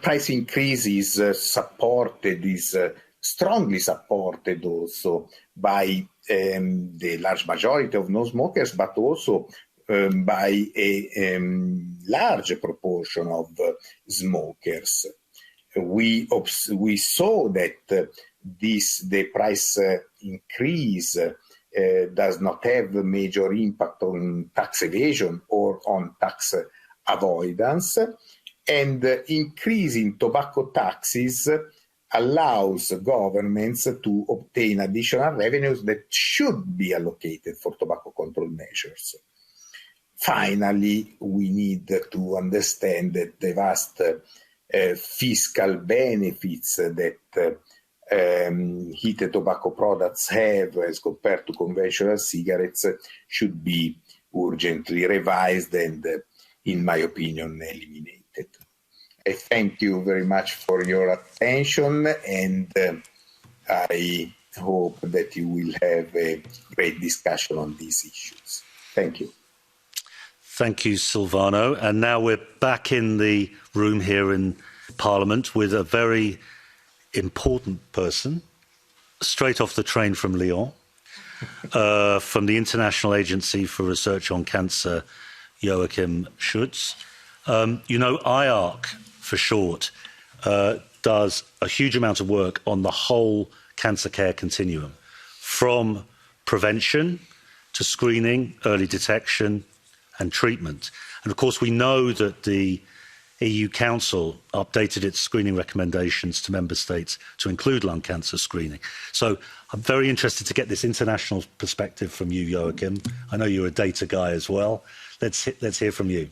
Price increases supported, is strongly supported also by the large majority of non-smokers, but also by a large proportion of smokers. We saw that the price increase does not have a major impact on tax evasion or on tax avoidance, and increasing tobacco taxes allows governments to obtain additional revenues that should be allocated for tobacco control measures. Finally, we need to understand that the vast fiscal benefits that heated tobacco products have as compared to conventional cigarettes should be urgently revised and, in my opinion, eliminated. I thank you very much for your attention, and I hope that you will have a great discussion on these issues. Thank you. Thank you, Silvano. And now we're back in the room here in Parliament with a very important person, straight off the train from Lyon, from the International Agency for Research on Cancer, Joachim Schüz. IARC, for short, does a huge amount of work on the whole cancer care continuum, from prevention to screening, early detection and treatment. And of course, we know that the EU Council updated its screening recommendations to member states to include lung cancer screening. So I'm very interested to get this international perspective from you, Joachim. I know you're a data guy as well. Let's hear from you.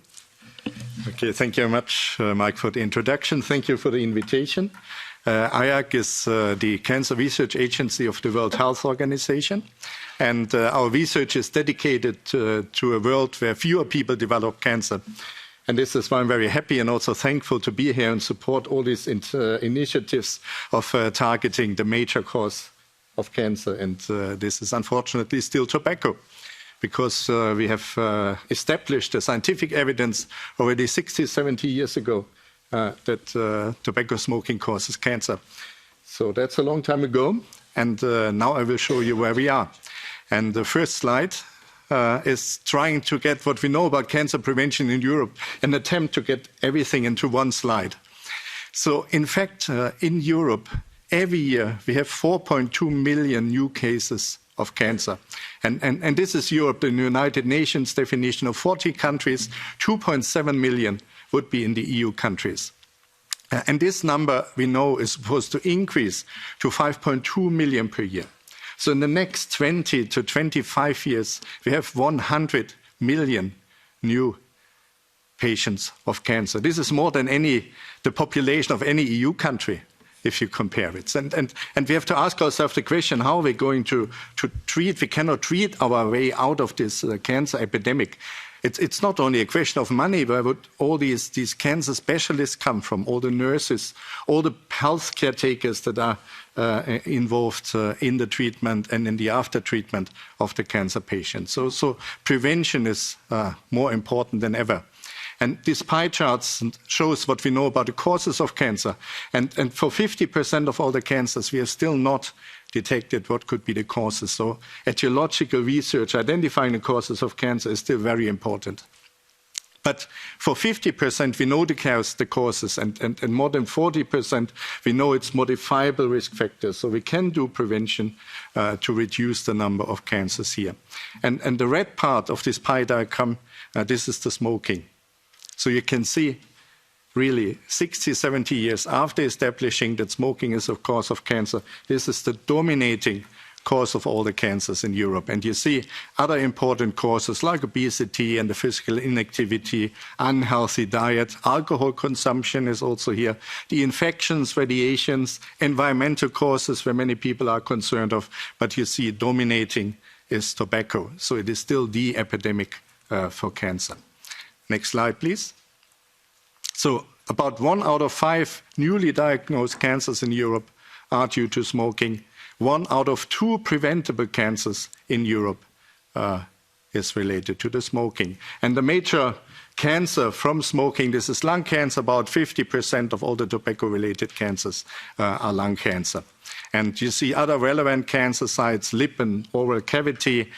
Okay, thank you very much, Mike, for the introduction. Thank you for the invitation. IARC is the Cancer Research Agency of the World Health Organization, and our research is dedicated to a world where fewer people develop cancer. And this is why I'm very happy and also thankful to be here and support all these initiatives of targeting the major cause of cancer. And this is unfortunately still tobacco, because we have established the scientific evidence already 60, 70 years ago that tobacco smoking causes cancer. So that's a long time ago. And now I will show you where we are. And the first slide is trying to get what we know about cancer prevention in Europe, an attempt to get everything into one slide. So in fact, in Europe, every year we have 4.2 million new cases of cancer. And this is Europe, the United Nations definition of 40 countries, 2.7 million would be in the EU countries. And this number we know is supposed to increase to 5.2 million per year. So in the next 20 to 25 years, we have 100 million new patients of cancer. This is more than the population of any EU country, if you compare it. And we have to ask ourselves the question, how are we going to treat? We cannot treat our way out of this cancer epidemic. It's not only a question of money, where would all these cancer specialists come from, all the nurses, all the health caretakers that are involved in the treatment and in the after treatment of the cancer patient. So prevention is more important than ever. And this pie chart shows what we know about the causes of cancer. And for 50% of all the cancers, we have still not detected what could be the causes. So etiological research, identifying the causes of cancer, is still very important. But for 50%, we know the causes, and more than 40%, we know it's modifiable risk factors. So we can do prevention to reduce the number of cancers here. And the red part of this pie diagram, this is the smoking. So you can see, really, 60, 70 years after establishing that smoking is a cause of cancer, this is the dominating cause of all the cancers in Europe. And you see other important causes like obesity and the physical inactivity, unhealthy diet, alcohol consumption is also here, the infections, radiations, environmental causes where many people are concerned of, but you see dominating is tobacco. So it is still the epidemic for cancer. Next slide, please. So about 1 out of 5 newly diagnosed cancers in Europe are due to smoking. 1 out of 2 preventable cancers in Europe is related to the smoking. And the major cancer from smoking, this is lung cancer. About 50% of all the tobacco-related cancers are lung cancer. And you see other relevant cancer sites, lip and oral cavity,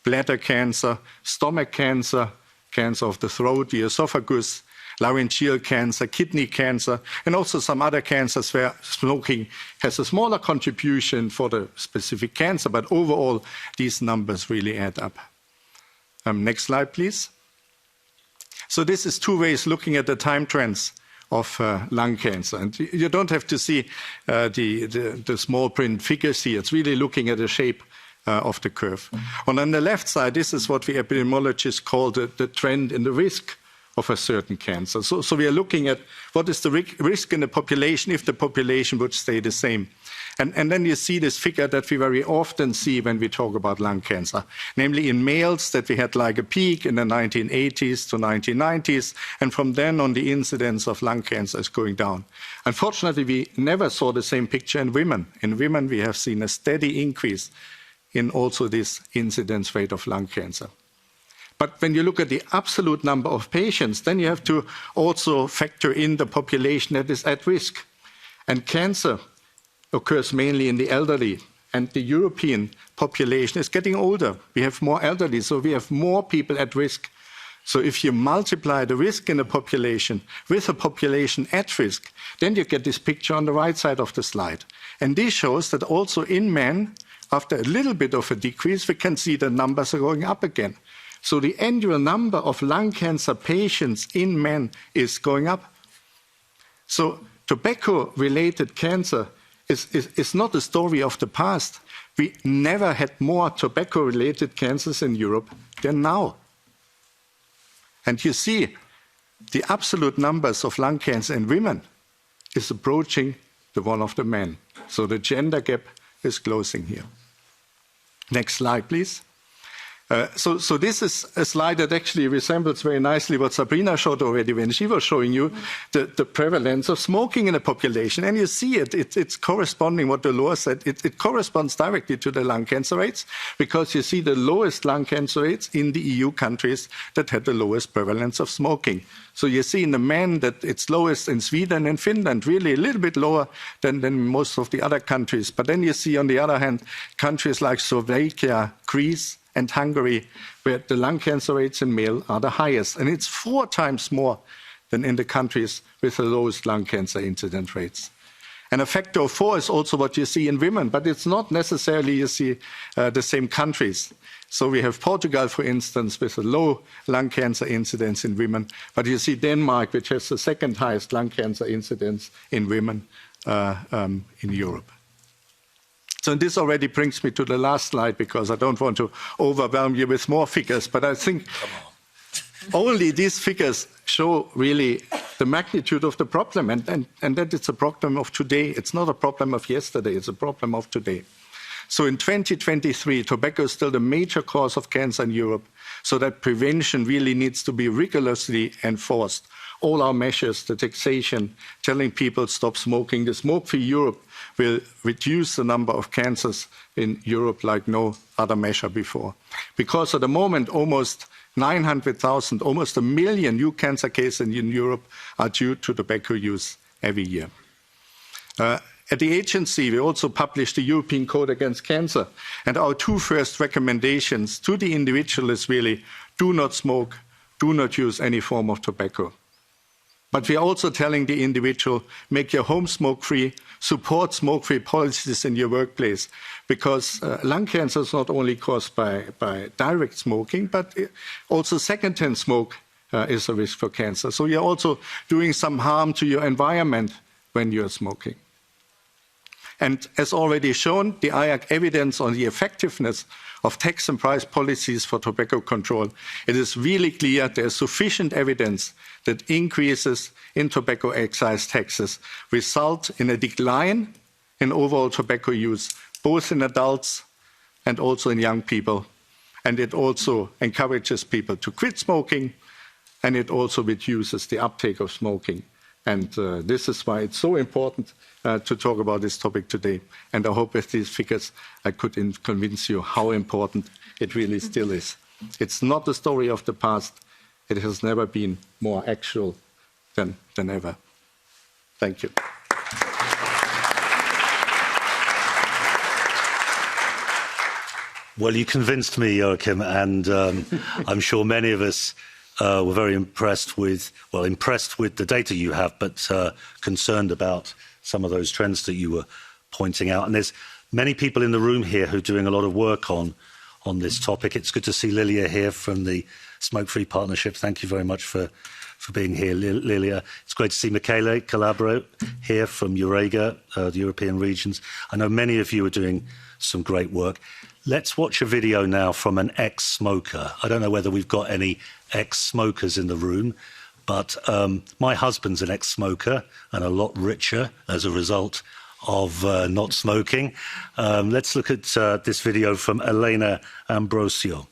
bladder cancer, stomach cancer, cancer of the throat, the esophagus, laryngeal cancer, kidney cancer, and also some other cancers where smoking has a smaller contribution for the specific cancer, but overall, these numbers really add up. Next slide, please. So this is two ways looking at the time trends of lung cancer. And you don't have to see the small print figures here. It's really looking at the shape of the curve. And on the left side, this is what we epidemiologists call the trend in the risk of a certain cancer. So we are looking at what is the risk in the population if the population would stay the same. And then you see this figure that we very often see when we talk about lung cancer, namely in males that we had like a peak in the 1980s to 1990s, and from then on the incidence of lung cancer is going down. Unfortunately, we never saw the same picture in women. In women, we have seen a steady increase in also this incidence rate of lung cancer. But when you look at the absolute number of patients, then you have to also factor in the population that is at risk. And cancer occurs mainly in the elderly, and the European population is getting older. We have more elderly, so we have more people at risk. So if you multiply the risk in the population with a population at risk, then you get this picture on the right side of the slide. And this shows that also in men, after a little bit of a decrease, we can see the numbers are going up again. So the annual number of lung cancer patients in men is going up. So tobacco-related cancer is not a story of the past. We never had more tobacco-related cancers in Europe than now. And you see, the absolute numbers of lung cancer in women is approaching the one of the men. So the gender gap is closing here. Next slide, please. So this is a slide that actually resembles very nicely what Sabrina showed already when she was showing you the prevalence of smoking in the population. And you see it's corresponding, what Dolors said, it corresponds directly to the lung cancer rates, because you see the lowest lung cancer rates in the EU countries that had the lowest prevalence of smoking. So you see in the men that it's lowest in Sweden and Finland, really a little bit lower than most of the other countries. But then you see, on the other hand, countries like Slovakia, Greece, and Hungary, where the lung cancer rates in male are the highest. And it's 4 times more than in the countries with the lowest lung cancer incident rates. And a factor of 4 is also what you see in women, but it's not necessarily you see the same countries. So we have Portugal, for instance, with a low lung cancer incidence in women, but you see Denmark, which has the second highest lung cancer incidence in women in Europe. So this already brings me to the last slide, because I don't want to overwhelm you with more figures, but I think only these figures show really the magnitude of the problem, and that it's a problem of today. It's not a problem of yesterday, it's a problem of today. So in 2023, tobacco is still the major cause of cancer in Europe, so that prevention really needs to be rigorously enforced. All our measures, the taxation, telling people stop smoking, the Smoke-Free Europe will reduce the number of cancers in Europe like no other measure before. Because at the moment, almost 900,000, almost 1 million new cancer cases in Europe are due to tobacco use every year. At the agency, we also published the European Code Against Cancer, and our 2 first recommendations to the individual is really, do not smoke, do not use any form of tobacco. But we are also telling the individual, make your home smoke-free, support smoke-free policies in your workplace, because lung cancer is not only caused by direct smoking, but also second-hand smoke is a risk for cancer. So you're also doing some harm to your environment when you're smoking. And as already shown, the IARC evidence on the effectiveness of tax and price policies for tobacco control, it is really clear there is sufficient evidence that increases in tobacco excise taxes result in a decline in overall tobacco use, both in adults and also in young people. And it also encourages people to quit smoking, and it also reduces the uptake of smoking. And this is why it's so important to talk about this topic today. And I hope with these figures I could convince you how important it really still is. It's not the story of the past. It has never been more actual than ever. Thank you. Well, you convinced me, Joachim, and I'm sure many of us were very impressed with the data you have, but concerned about some of those trends that you were pointing out. And there's many people in the room here who are doing a lot of work on this topic. It's good to see Lilia here from the Smoke Free Partnership. Thank you very much for being here, Lilia. It's great to see Michele Calabro here from Eurega, the European regions. I know many of you are doing some great work. Let's watch a video now from an ex-smoker. I don't know whether we've got any ex-smokers in the room, but my husband's an ex-smoker and a lot richer as a result of not smoking. Let's look at this video from Elena Ambrosio.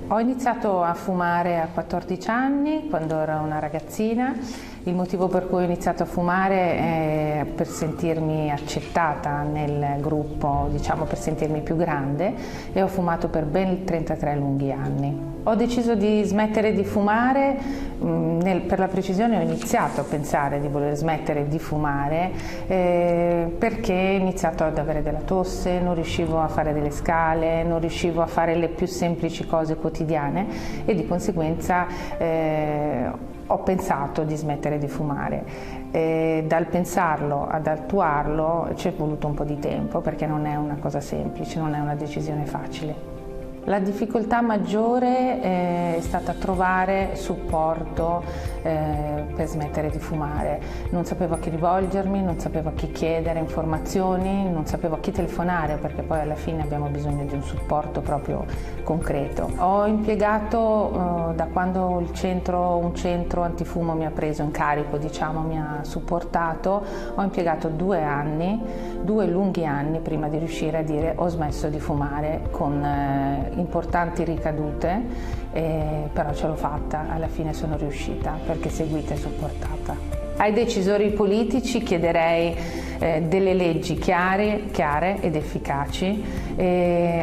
Ho iniziato a fumare a 14 anni, quando ero una ragazzina. Il motivo per cui ho iniziato a fumare è per sentirmi accettata nel gruppo, diciamo per sentirmi più grande, e ho fumato per ben 33 lunghi anni. Ho deciso di smettere di fumare, per la precisione ho iniziato a pensare di voler smettere di fumare perché ho iniziato ad avere della tosse, non riuscivo a fare delle scale, non riuscivo a fare le più semplici cose quotidiane e di conseguenza ho pensato di smettere di fumare. Dal pensarlo ad attuarlo ci è voluto un po' di tempo perché non è una cosa semplice, non è una decisione facile. La difficoltà maggiore è stata trovare supporto per smettere di fumare. Non sapevo a chi rivolgermi, non sapevo a chi chiedere informazioni, non sapevo a chi telefonare perché poi alla fine abbiamo bisogno di un supporto proprio concreto. Ho impiegato da quando un centro antifumo mi ha preso in carico, diciamo, mi ha supportato, ho impiegato 2 lunghi anni prima di riuscire a dire ho smesso di fumare con importanti ricadute, però ce l'ho fatta, alla fine sono riuscita perché seguita e supportata. Ai decisori politici chiederei delle leggi chiare ed efficaci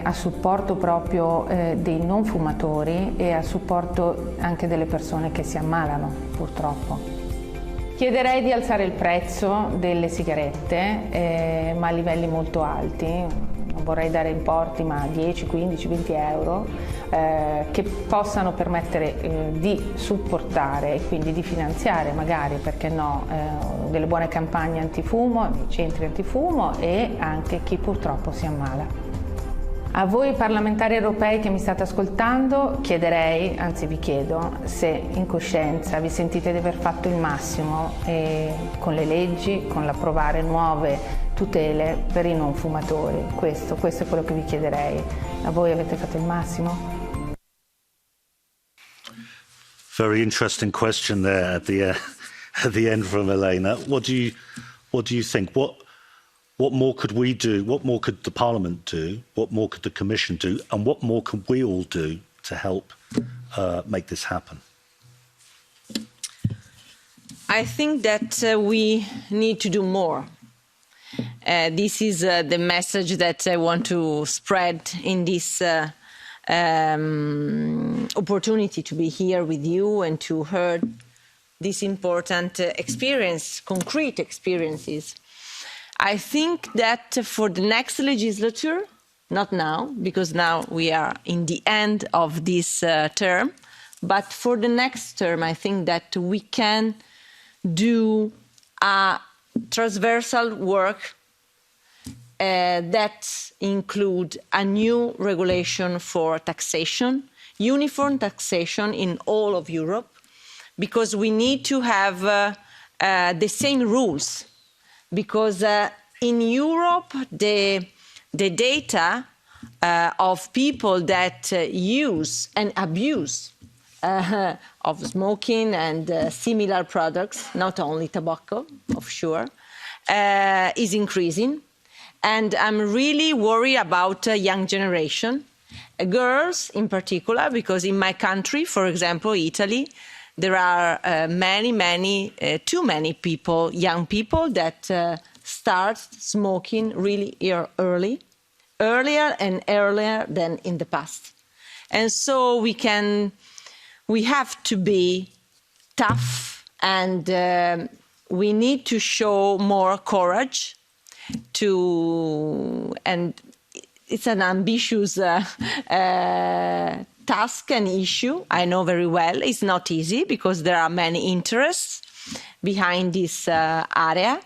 a supporto proprio dei non fumatori e a supporto anche delle persone che si ammalano purtroppo. Chiederei di alzare il prezzo delle sigarette, ma a livelli molto alti. Non vorrei dare importi, ma 10, 15, 20 euro, che possano permettere di supportare e quindi di finanziare magari, perché no, delle buone campagne antifumo, dei centri antifumo e anche chi purtroppo si ammala. A voi parlamentari europei che mi state ascoltando chiederei, anzi vi chiedo, se in coscienza vi sentite di aver fatto il massimo con le leggi, con l'approvare nuove tutele per i non fumatori. Questo è quello che vi chiederei. A voi avete fatto il massimo? Very interesting question there at the end from Elena. What do you think? What more could we do? What more could the Parliament do? What more could the Commission do? And what more can we all do to help make this happen? I think that we need to do more. This is the message that I want to spread in this opportunity to be here with you and to hear this important concrete experiences. I think that for the next legislature, not now, because now we are in the end of this term, but for the next term, I think that we can do a transversal work that include a new regulation for taxation, uniform taxation in all of Europe, because we need to have the same rules. Because in Europe, the data of people that use and abuse of smoking and similar products, not only tobacco, of sure, is increasing. And I'm really worried about young generation, girls in particular, because in my country, for example, Italy, there are too many people, young people that start smoking really earlier and earlier than in the past. And so we have to be tough, and we need to show more courage and it's an ambitious task and issue. I know very well it's not easy because there are many interests behind this area,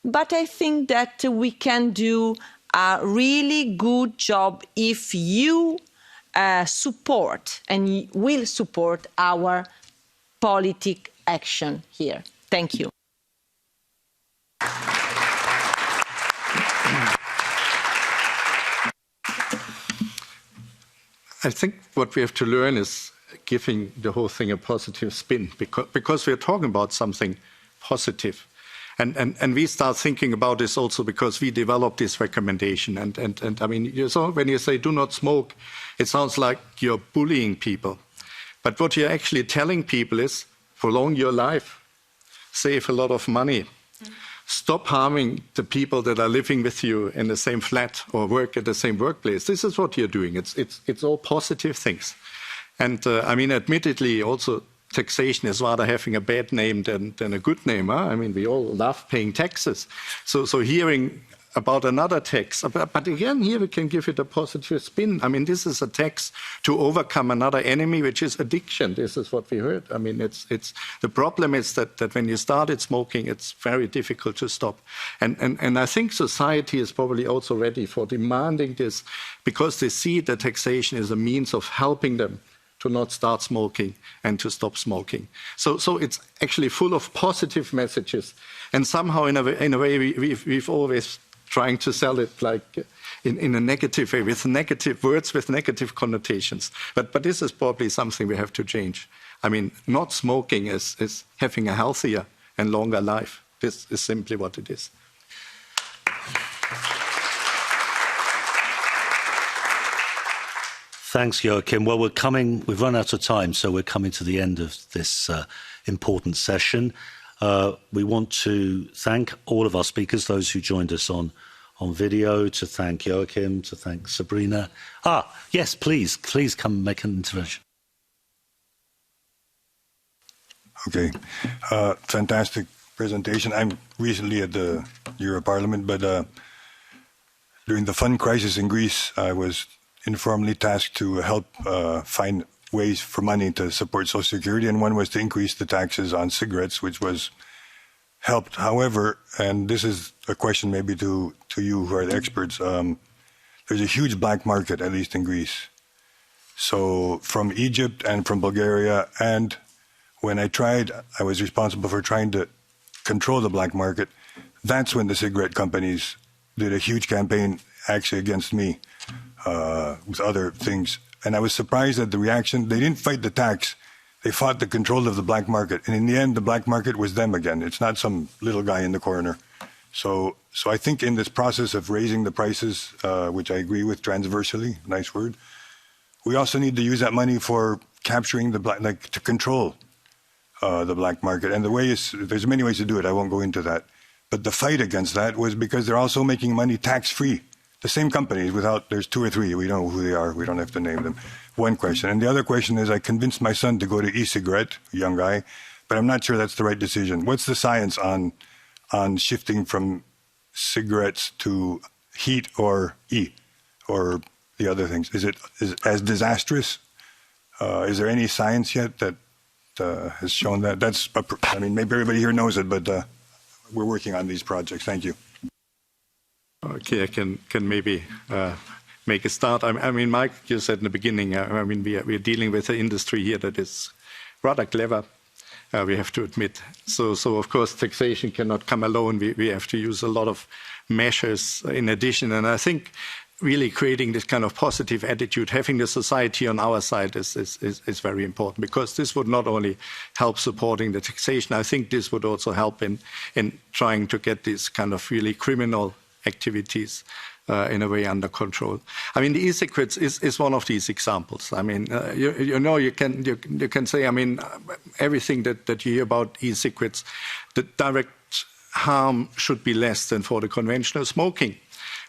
but I think that we can do a really good job if you support and will support our politic action here. Thank you. I think what we have to learn is giving the whole thing a positive spin, because we're talking about something positive. And we start thinking about this also because we developed this recommendation. And I mean, when you say do not smoke, it sounds like you're bullying people. But what you're actually telling people is prolong your life, save a lot of money, stop harming the people that are living with you in the same flat or work at the same workplace. This is what you're doing. It's all positive things. And I mean, admittedly, also taxation is rather having a bad name than a good name. Huh? I mean, we all love paying taxes. So hearing about another tax, but again, here we can give it a positive spin. I mean, this is a tax to overcome another enemy, which is addiction. This is what we heard. I mean, the problem is that when you started smoking, it's very difficult to stop. And I think society is probably also ready for demanding this because they see the taxation as a means of helping them to not start smoking and to stop smoking. So it's actually full of positive messages. And somehow, in a way, we've always trying to sell it like in a negative way, with negative words, with negative connotations. But this is probably something we have to change. I mean, not smoking is having a healthier and longer life. This is simply what it is. Thanks, Joachim. Well, we've run out of time, so we're coming to the end of this important session. We want to thank all of our speakers, those who joined us on video, to thank Joachim, to thank Sabrina. Yes, please come make an intervention. Okay, fantastic presentation. I'm recently at the Euro Parliament, but during the fund crisis in Greece, I was informally tasked to help find ways for money to support Social Security, and one was to increase the taxes on cigarettes, which was helped. However, and this is a question maybe to you who are the experts, there's a huge black market, at least in Greece. So from Egypt and from Bulgaria, and when I was responsible for trying to control the black market, that's when the cigarette companies did a huge campaign actually against me with other things. And I was surprised at the reaction. They didn't fight the tax. They fought the control of the black market. And in the end, the black market was them again. It's not some little guy in the corner. So I think in this process of raising the prices, which I agree with transversally, nice word, we also need to use that money for capturing the black, like to control the black market. And the way is, there's many ways to do it. I won't go into that. But the fight against that was because they're also making money tax-free. The same companies there's two or three, we know who they are, we don't have to name them. One question. And the other question is, I convinced my son to go to e-cigarette, a young guy, but I'm not sure that's the right decision. What's the science on shifting from cigarettes to heat or E, or the other things? Is it as disastrous? Is there any science yet that has shown that? I mean, maybe everybody here knows it, but we're working on these projects. Thank you. Okay, I can maybe make a start. I mean, Mike, you said in the beginning, I mean, we're dealing with an industry here that is rather clever, we have to admit. So of course, taxation cannot come alone. We have to use a lot of measures in addition. And I think really creating this kind of positive attitude, having the society on our side is very important, because this would not only help supporting the taxation, I think this would also help in trying to get these kind of really criminal activities in a way under control. I mean, the e-cigarettes is one of these examples. I mean, you can say, I mean, everything that you hear about e-cigarettes, the direct harm should be less than for the conventional smoking.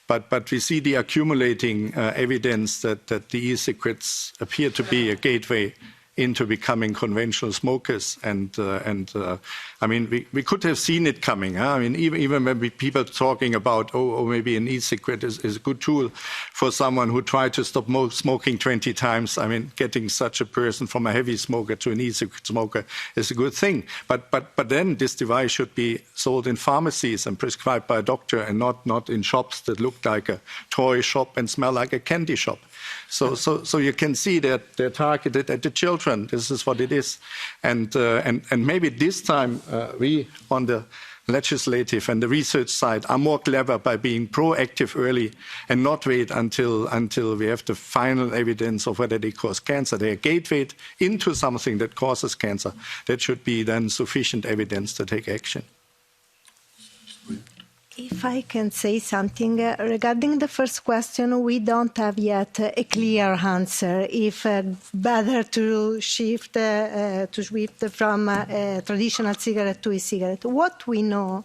But we see the accumulating evidence that the e-cigarettes appear to be a gateway into becoming conventional smokers. And I mean, we could have seen it coming. Huh? I mean, even when people talking about, maybe an e-cigarette is a good tool for someone who tried to stop smoking 20 times. I mean, getting such a person from a heavy smoker to an e-cigarette smoker is a good thing. But then this device should be sold in pharmacies and prescribed by a doctor, and not in shops that look like a toy shop and smell like a candy shop. So you can see that they're targeted at the children. This is what it is. And maybe this time we on the legislative and the research side are more clever by being proactive early and not wait until we have the final evidence of whether they cause cancer. They are gateway into something that causes cancer. That should be then sufficient evidence to take action. If I can say something regarding the first question, we don't have yet a clear answer if better to shift from traditional cigarette to e-cigarette. What we know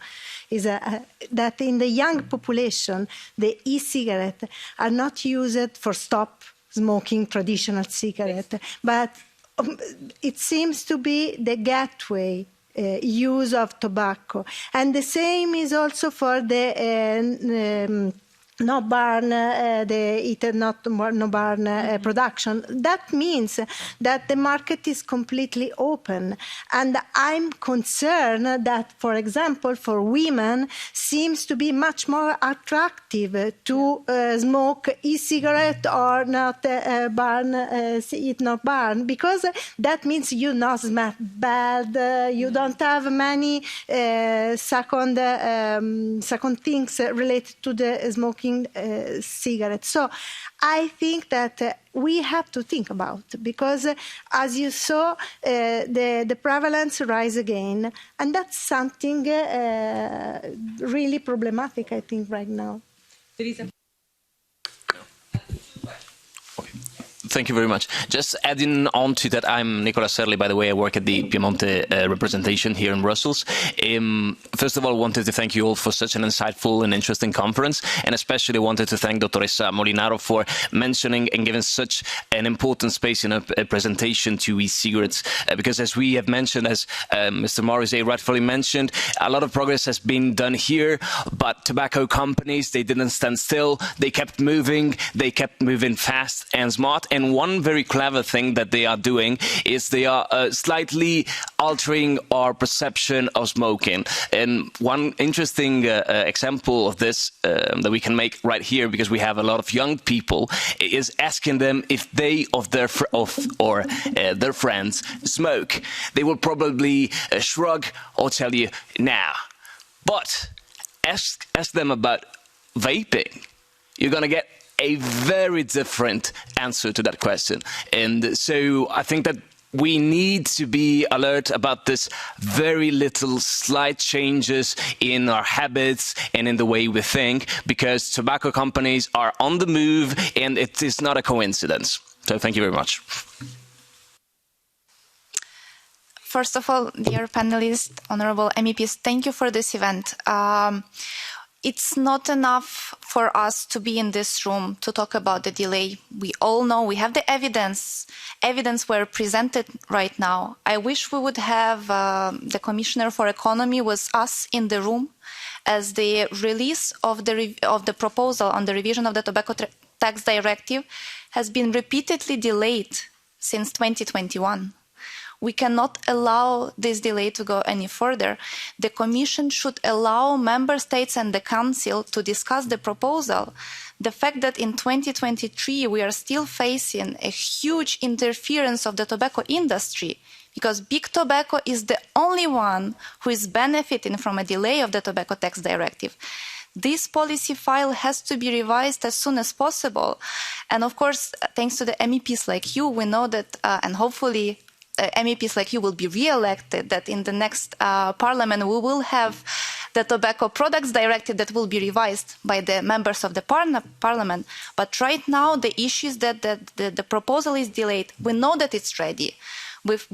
is that in the young population, the e-cigarette are not used for stop smoking traditional cigarette, but it seems to be the gateway use of tobacco. And the same is also for the no barn, no barn production. That means that the market is completely open. And I'm concerned that, for example, for women, seems to be much more attractive to smoke e-cigarette or not eat not barn, because that means you not smell bad, you don't have many second things related to the smoking cigarettes. So I think that we have to think about, because as you saw, the prevalence rise again, and that's something really problematic, I think, right now. Thank you very much. Just adding on to that, I'm Nicola Serli, by the way. I work at the Piemonte representation here in Brussels. First of all, wanted to thank you all for such an insightful and interesting conference, and especially wanted to thank Dottoressa Molinaro for mentioning and giving such an important space in a presentation to e-cigarettes, because as we have mentioned, as Mr. Morrissey rightfully mentioned, a lot of progress has been done here, but tobacco companies, they didn't stand still. They kept moving fast and smart. And one very clever thing that they are doing is they are slightly altering our perception of smoking. And one interesting example of this that we can make right here, because we have a lot of young people, is asking them if they or their friends smoke. They will probably shrug or tell you, nah. But ask them about vaping. You're going to get a very different answer to that question. And so I think that we need to be alert about this very little slight changes in our habits and in the way we think, because tobacco companies are on the move, and it is not a coincidence. So thank you very much. First of all, dear panelists, honorable MEPs, thank you for this event. It's not enough for us to be in this room to talk about the delay. We all know we have the evidence. Evidence were presented right now. I wish we would have the Commissioner for Economy with us in the room, as the release of the proposal on the revision of the Tobacco Tax Directive has been repeatedly delayed since 2021. We cannot allow this delay to go any further. The Commission should allow Member States and the Council to discuss the proposal. The fact that in 2023 we are still facing a huge interference of the tobacco industry, because big tobacco is the only one who is benefiting from a delay of the Tobacco Tax Directive. This policy file has to be revised as soon as possible. And of course, thanks to the MEPs like you, we know that, and hopefully MEPs like you will be re-elected, that in the next parliament we will have the Tobacco Products Directive that will be revised by the members of the parliament. But right now the issue is that the proposal is delayed. We know that it's ready. We've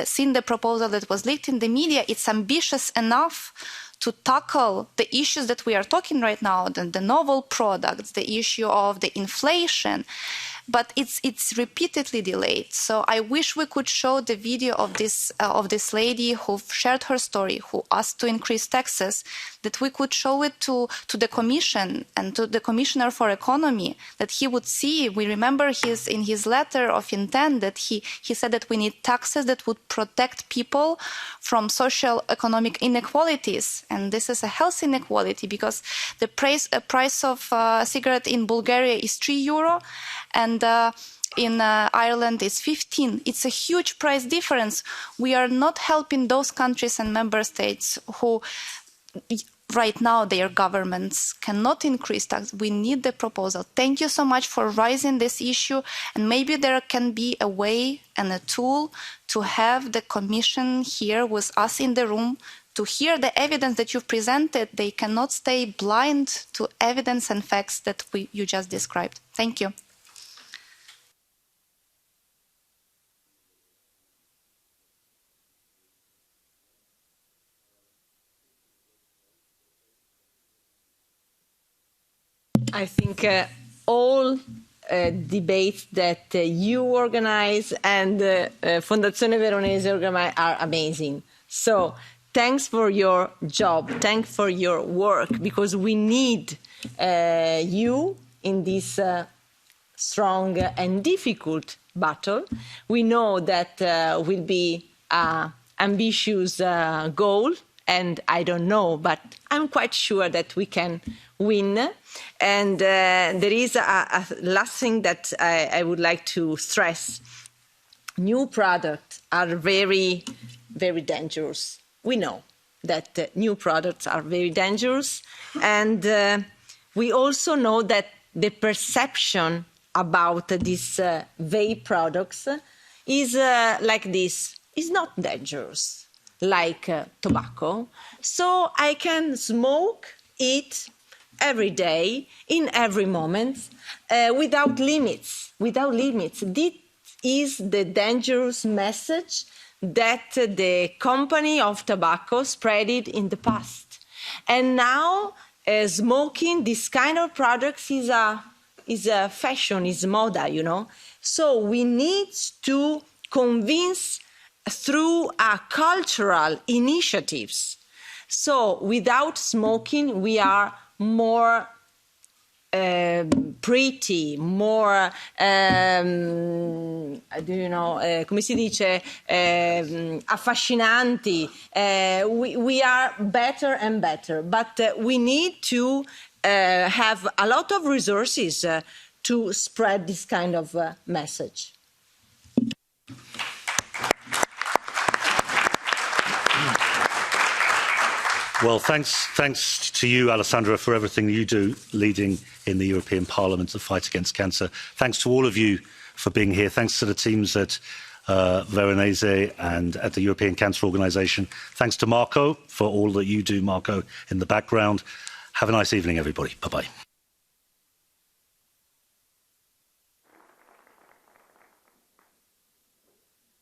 seen the proposal that was leaked in the media. It's ambitious enough to tackle the issues that we are talking right now, the novel products, the issue of the inflation. but it's repeatedly delayed. So I wish we could show the video of this lady who shared her story, who asked to increase taxes, that we could show it to the Commission and to the Commissioner for Economy, that he would see. We remember in his letter of intent that he said that we need taxes that would protect people from social economic inequalities. And this is a health inequality, because the price of a cigarette in Bulgaria is €3 and in Ireland is 15. It's a huge price difference. We are not helping those countries and member states who right now their governments cannot increase tax. We need the proposal. Thank you so much for raising this issue, and maybe there can be a way and a tool to have the Commission here with us in the room to hear the evidence that you've presented. They cannot stay blind to evidence and facts that you just described. Thank you. I think all debates that you organize and Fondazione Veronesi organize are amazing. So thanks for your job, thanks for your work, because we need you in this strong and difficult battle. We know that will be an ambitious goal, and I don't know, but I'm quite sure that we can win. And there is a last thing that I would like to stress. New products are very, very dangerous. We know that new products are very dangerous. And we also know that the perception about these vape products is like this. It's not dangerous, like tobacco. So I can smoke it every day, in every moment, without limits. Without limits. This is the dangerous message that the company of tobacco spread it in the past. And now smoking this kind of products is a fashion, is moda, you know. So we need to convince through cultural initiatives. So without smoking, we are more pretty, more, come si dice, affascinanti. We are better and better, but we need to have a lot of resources to spread this kind of message. Well, thanks to you, Alessandra, for everything you do leading in the European Parliament to fight against cancer. Thanks to all of you for being here. Thanks to the teams at Veronesi and at the European Cancer Organisation. Thanks to Marco for all that you do, Marco, in the background. Have a nice evening, everybody. Bye-bye.